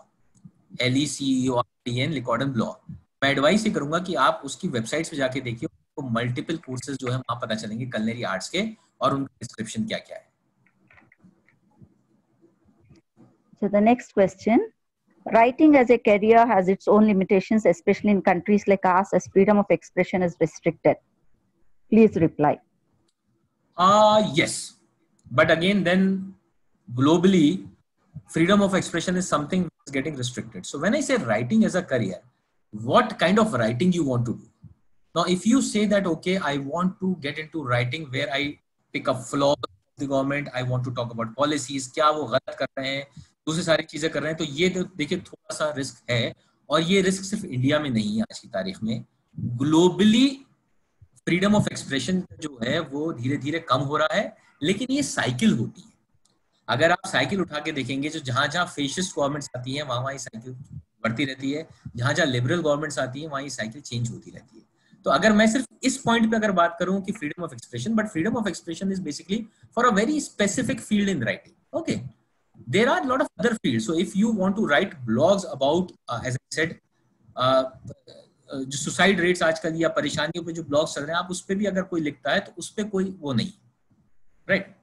LECORDN लिकॉर्डन ब्लॉ। मैं एडवाइस ये करूंगा कि आप उसकी वेबसाइट पे जाके देखिए, आपको मल्टीपल कोर्सेज जो है वहां पता चलेंगे कलिनरी आर्ट्स के, और उनका डिस्क्रिप्शन क्या क्या है। So the next question, Writing as a career has its own limitations, especially in countries like ours, as freedom of expression is restricted. Please reply. Yes. But again, then globally, freedom of expression is something that's getting restricted. So when I say writing as a career, what kind of writing you want to do? Now, if you say that, okay, I want to get into writing where I pick up flaws of the government, I want to talk about policies, क्या वो गलत कर रहे हैं, दूसरी सारी चीजें कर रहे हैं, तो ये देखिए थोड़ा सा रिस्क है, और ये रिस्क सिर्फ इंडिया में नहीं है आज की तारीख में, ग्लोबली फ्रीडम ऑफ एक्सप्रेशन जो है वो धीरे धीरे कम हो रहा है, लेकिन ये साइकिल होती है. अगर आप साइकिल उठा के देखेंगे, जो जहां जहां फेशिस्ट गवर्नमेंट्स आती हैं वहां ये साइकिल बढ़ती रहती है, जहां जहां लिबरल गवर्नमेंट्स आती हैं वहां ये साइकिल चेंज होती रहती है. तो अगर मैं सिर्फ इस पॉइंट पे अगर बात करूं कि freedom of expression, but freedom of expression is basically for a very specific field in writing. Okay, there are lot of other fields. So if you want to write blogs about, as I said, जो सुसाइड रेट्स आजकल या परेशानियों पे जो ब्लॉग्स चल रहे हैं, आप उस पे भी अगर कोई लिखता है तो उस पे कोई वो नहीं, right?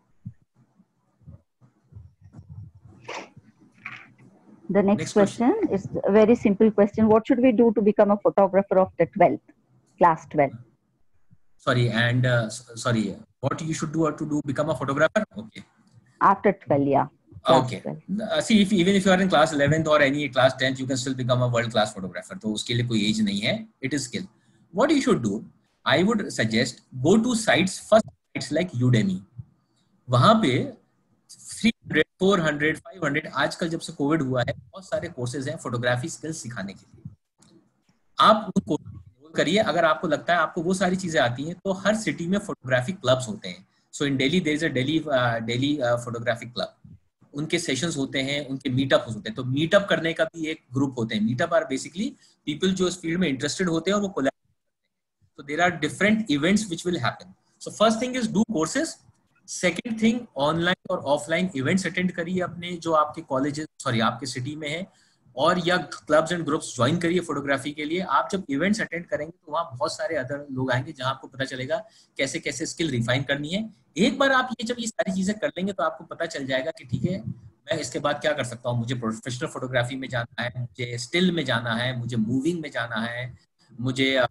The next question is a very simple question. What should we do to become a photographer of the 12th, class 12? Sorry, and sorry, what you should do to become a photographer? Okay. After 12, yeah. Okay. See, even if you are in class 11th or any class 10th, you can still become a world-class photographer. तो उसके लिए कोई age नहीं है. It is skill. What you should do, I would suggest, go to sites, first sites like Udemy. वहाँ पे 300, 400, 500, आजकल जब से कोविड हुआ है बहुत सारे कोर्सेज हैं फोटोग्राफी स्किल्स सिखाने के लिए. आप उन कोर्स एनरोल करिए. अगर आपको लगता है आपको वो सारी चीजें आती हैं, तो हर सिटी में फोटोग्राफी क्लब्स होते हैं. So in Delhi there is a Delhi photography club. उनके सेशंस होते हैं, उनके मीटअप होते हैं. तो मीटअप करने का भी एक ग्रुप होते हैं. मीटअप आर बेसिकली पीपल जो इस फील्ड में इंटरेस्टेड होते हैं और वो कोलैबोरेट करते हैं. तो there are different events which will happen. So first thing is do courses. Second thing, online और ऑफलाइन इवेंट्स अटेंड करिए अपने जो आपके कॉलेजेस, सॉरी आपके सिटी में है, और या क्लब्स एंड ग्रुप्स ज्वाइन करिए फोटोग्राफी के लिए. आप जब इवेंट्स अटेंड करेंगे तो वहाँ बहुत सारे अदर लोग आएंगे जहाँ आपको पता चलेगा कैसे कैसे स्किल रिफाइन करनी है. एक बार आप जब ये सारी चीजें कर लेंगे तो आपको पता चल जाएगा कि ठीक है, मैं इसके बाद क्या कर सकता हूँ. मुझे प्रोफेशनल फोटोग्राफी में जाना है, मुझे स्टिल में जाना है, मुझे मूविंग में जाना है, मुझे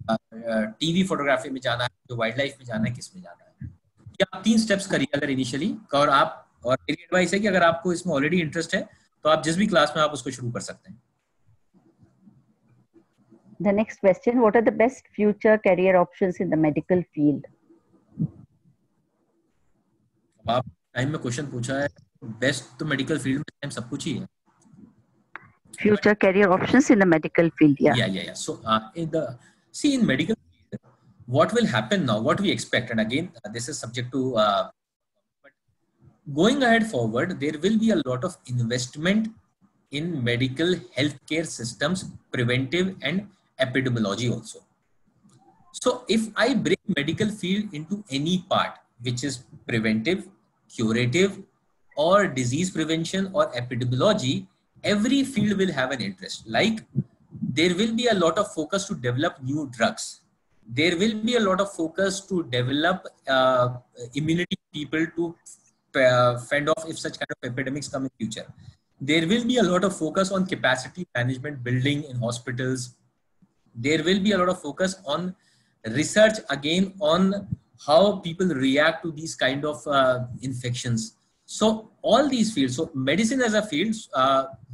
टीवी फोटोग्राफी में जाना है, मुझे वाइल्ड लाइफ में जाना है, किस में जाना है. आप 3 स्टेप्स करिए अगर इनिशियली. और मेरी एडवाइस है कि अगर आपको इसमें ऑलरेडी इंटरेस्ट है तो आप जिस भी क्लास में आप उसको शुरू कर सकते हैं. The next question, what are the best future career options in the medical field? आप टाइम में क्वेश्चन पूछा है, बेस्ट तो मेडिकल फील्ड में टाइम सब कुछ ही है. Future career options in the medical field, yeah. Yeah. So in medical field, what will happen now, what we expect, and again this is subject to but going ahead forward, there will be a lot of investment in medical healthcare systems, preventive and epidemiology also. So if I break medical field into any part which is preventive, curative, or disease prevention or epidemiology, every field will have an interest. Like there will be a lot of focus to develop new drugs. There will be a lot of focus to develop immunity people to fend off if such kind of epidemics come in future. There will be a lot of focus on capacity management building in hospitals. There will be a lot of focus on research again on how people react to these kind of infections. So all these fields, so medicine as a field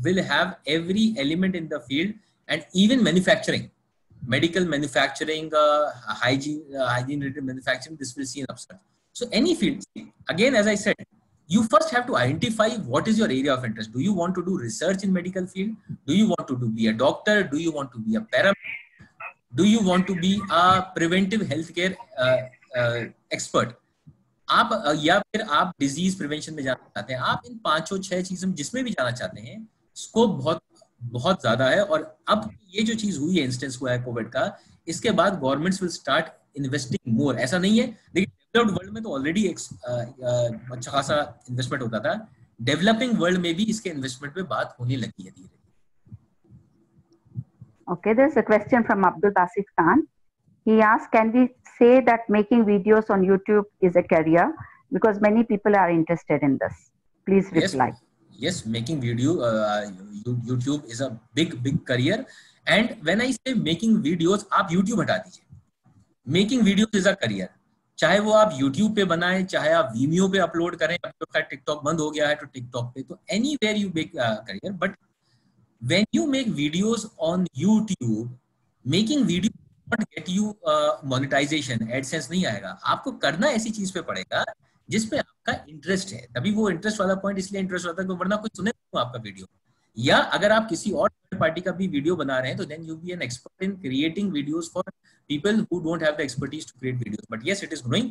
will have every element in the field, and even manufacturing, medical manufacturing, hygiene related manufacturing, this will see an upsurge. So any field, again, as I said, you first have to identify what is your area of interest. Do you want to do research in medical field? Do you want to be a doctor? Do you want to be a paramedic? Do you want to be a preventive healthcare expert? आप या फिर आप डिजीज प्रिवेंशन में जाना चाहते हैं. आप इन 5-6 चीजों जिसमें भी जाना चाहते हैं, स्कोप बहुत बहुत ज्यादा है. और अब ये जो चीज हुई है, इंस्टेंस हुआ है कोविड का, इसके बाद गवर्नमेंट्स विल स्टार्ट इन्वेस्टिंग मोर. ऐसा नहीं है, देखिए डेवलप्ड वर्ल्ड में तो ऑलरेडी एक अच्छा खासा इन्वेस्टमेंट होता था. डेवलपिंग वर्ल्ड में भी इसके इन्वेस्टमेंट पे बात होने लगी है धीरे. Okay, there's a question from Abdul Basit Khan. He asked, can we say that making videos on YouTube is a career? Because many people are interested in this. Please reply. yes, making video, YouTube is a big career. And when I say making videos, आप YouTube हटा दीजिए, making videos is a career. चाहे वो आप YouTube पे बनाएं, चाहे आप Vimeo पे अपलोड करें, अब तो टिकटॉक बंद हो गया है तो टिकटॉक पे, तो anywhere you make career. But when you make videos on YouTube, making video not get you monetisation, AdSense नहीं आएगा. आपको करना ऐसी चीज पे पड़ेगा जिसपे आपका इंटरेस्ट है. तभी वो इंटरेस्ट वाला पॉइंट इसलिए इंटरेस्ट होता है कि वरना कोई सुने तो आपका वीडियो. या अगर आप किसी और थर्ड पार्टी का भी वीडियो बना रहे हैं तो then you be an expert in creating videos for people who don't have the expertise to create videos. But yes, it is growing.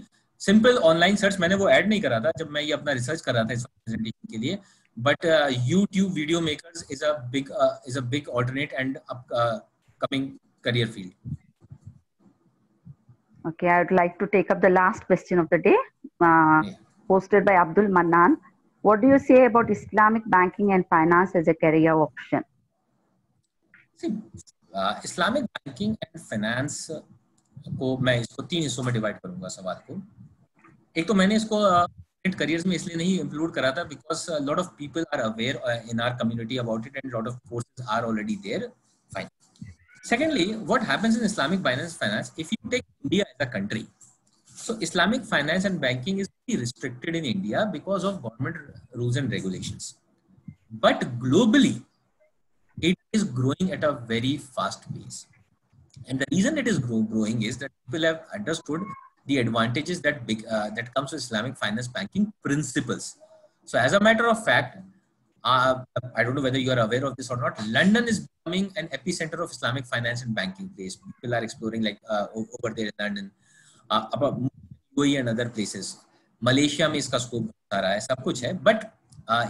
Simple online search, मैंने वो ऐड नहीं करा था जब मैं ये अपना रिसर्च कर रहा था इस प्रेजेंटेशन के लिए. But YouTube video makers is a big alternate and upcoming career field. Okay, I would like to take up the last question of the day, posted by Abdul Mannan. What do you say about Islamic banking and finance as a career option? See, Islamic banking and finance को मैं इसको 3 हिस्सों में डिवाइड करूंगा सवाल को. एक तो मैंने इसको करियर्स में इसलिए नहीं इंक्लूड करा था because lot of people are aware in our community about it and lot of courses are already there. Fine. Secondly, what happens in Islamic finance if you take India as a country. So Islamic finance and banking is very restricted in India because of government rules and regulations. But globally it is growing at a very fast pace, and the reason it is growing is that people have understood the advantages that comes with Islamic finance banking principles. So as a matter of fact, I don't know whether you are aware of this or not, London is becoming an epicenter of Islamic finance and banking place. People are exploring like over there in London, UAE and other places. Malaysia में इसका स्कोप आ रहा है, सब कुछ है. बट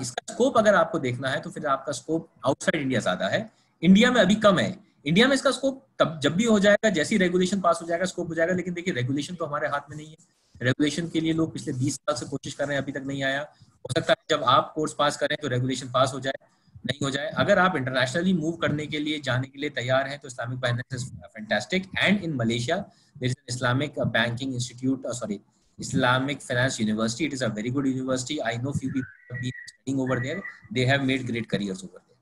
इसका स्कोप अगर आपको देखना है तो फिर आपका स्कोप आउटसाइड इंडिया ज्यादा है, इंडिया में अभी कम है. इंडिया में इसका स्कोप तब जब भी हो जाएगा, जैसी रेगुलेशन पास हो जाएगा स्कोप हो जाएगा. लेकिन देखिए रेगुलेशन तो हमारे हाथ में नहीं है. रेगुलेशन के लिए लोग पिछले 20 साल से कोशिश कर रहे हैं, अभी तक नहीं आया. हो सकता है जब आप कोर्स पास करें तो रेगुलेशन पास हो जाए, नहीं हो जाए. अगर आप इंटरनेशनली मूव करने के लिए जाने के लिए तैयार हैं तो Islamic finance is fantastic. And in Malaysia there is an Islamic banking institute, Islamic Finance University. It is a very good university. I know few people have been studying over there. They have made great careers over there.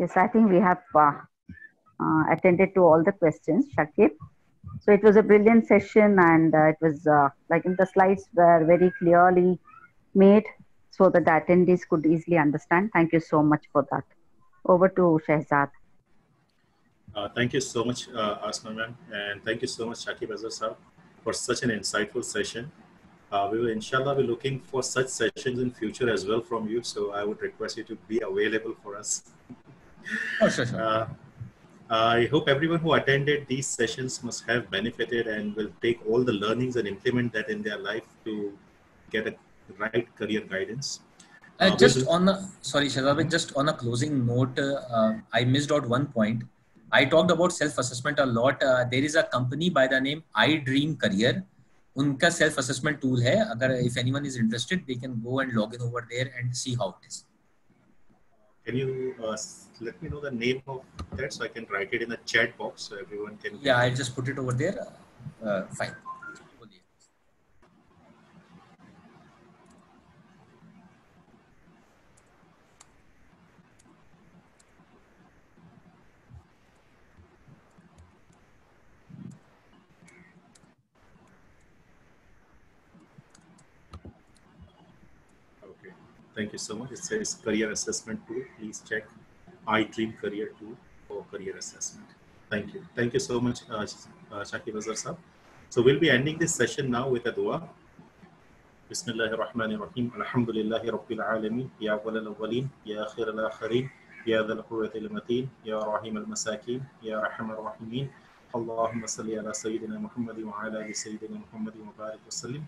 Yes, I think we have attended to all the questions, Shakib. So it was a brilliant session, and it was like the slides were very clearly made so that the attendees could easily understand. Thank you so much for that. Over to Shehzad. Thank you so much, Asma ma'am, and thank you so much, Shakib Azhar sir, for such an insightful session. We will inshallah be looking for such sessions in future as well from you, so I would request you to be available for us. Oh, sure. I hope everyone who attended these sessions must have benefited and will take all the learnings and implement that in their life to get a right career guidance. Just on a closing note, I missed out one point. I talked about self-assessment a lot. There is a company by the name iDream Career. उनका self-assessment tool है. अगर if anyone is interested, they can go and log in over there and see how it is. Can you let me know the name of that so I can write it in the chat box so everyone can? Yeah, I'll just put it over there. Fine. Thank you so much. It says career assessment tool. Please check iDream Career tool for career assessment. Thank you. Thank you so much, Shakib Azhar sir. So we'll be ending this session now with a dua. Bismillahir Rahmanir Rahim. Alhamdulillahi Rabbil Alameen. Ya awwal al-awwalin, ya akhir al-akhirin, ya dhal quwwati al-mateen, ya rahim al-masakin, ya arhamar rahimin. Allahumma salli ala sayyidina Muhammadin wa ala ali sayyidina Muhammadin wa barik wa sallim.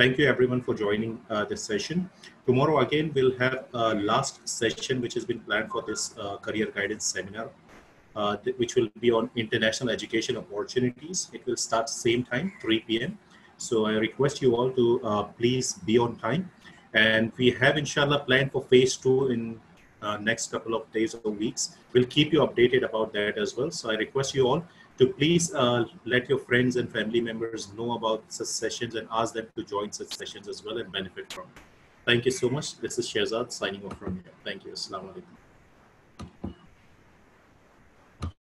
thank you everyone for joining this session. Tomorrow again, we'll have a last session which has been planned for this career guidance seminar, which will be on international education opportunities. It will start same time, 3 p.m. So I request you all to please be on time. And we have inshallah planned for phase 2 in next couple of days or weeks. We'll keep you updated about that as well. So I request you all to please let your friends and family members know about such sessions and ask them to join such sessions as well and benefit from it. Thank you so much. This is Shehzad signing off from here. Thank you. Assalamu alaikum.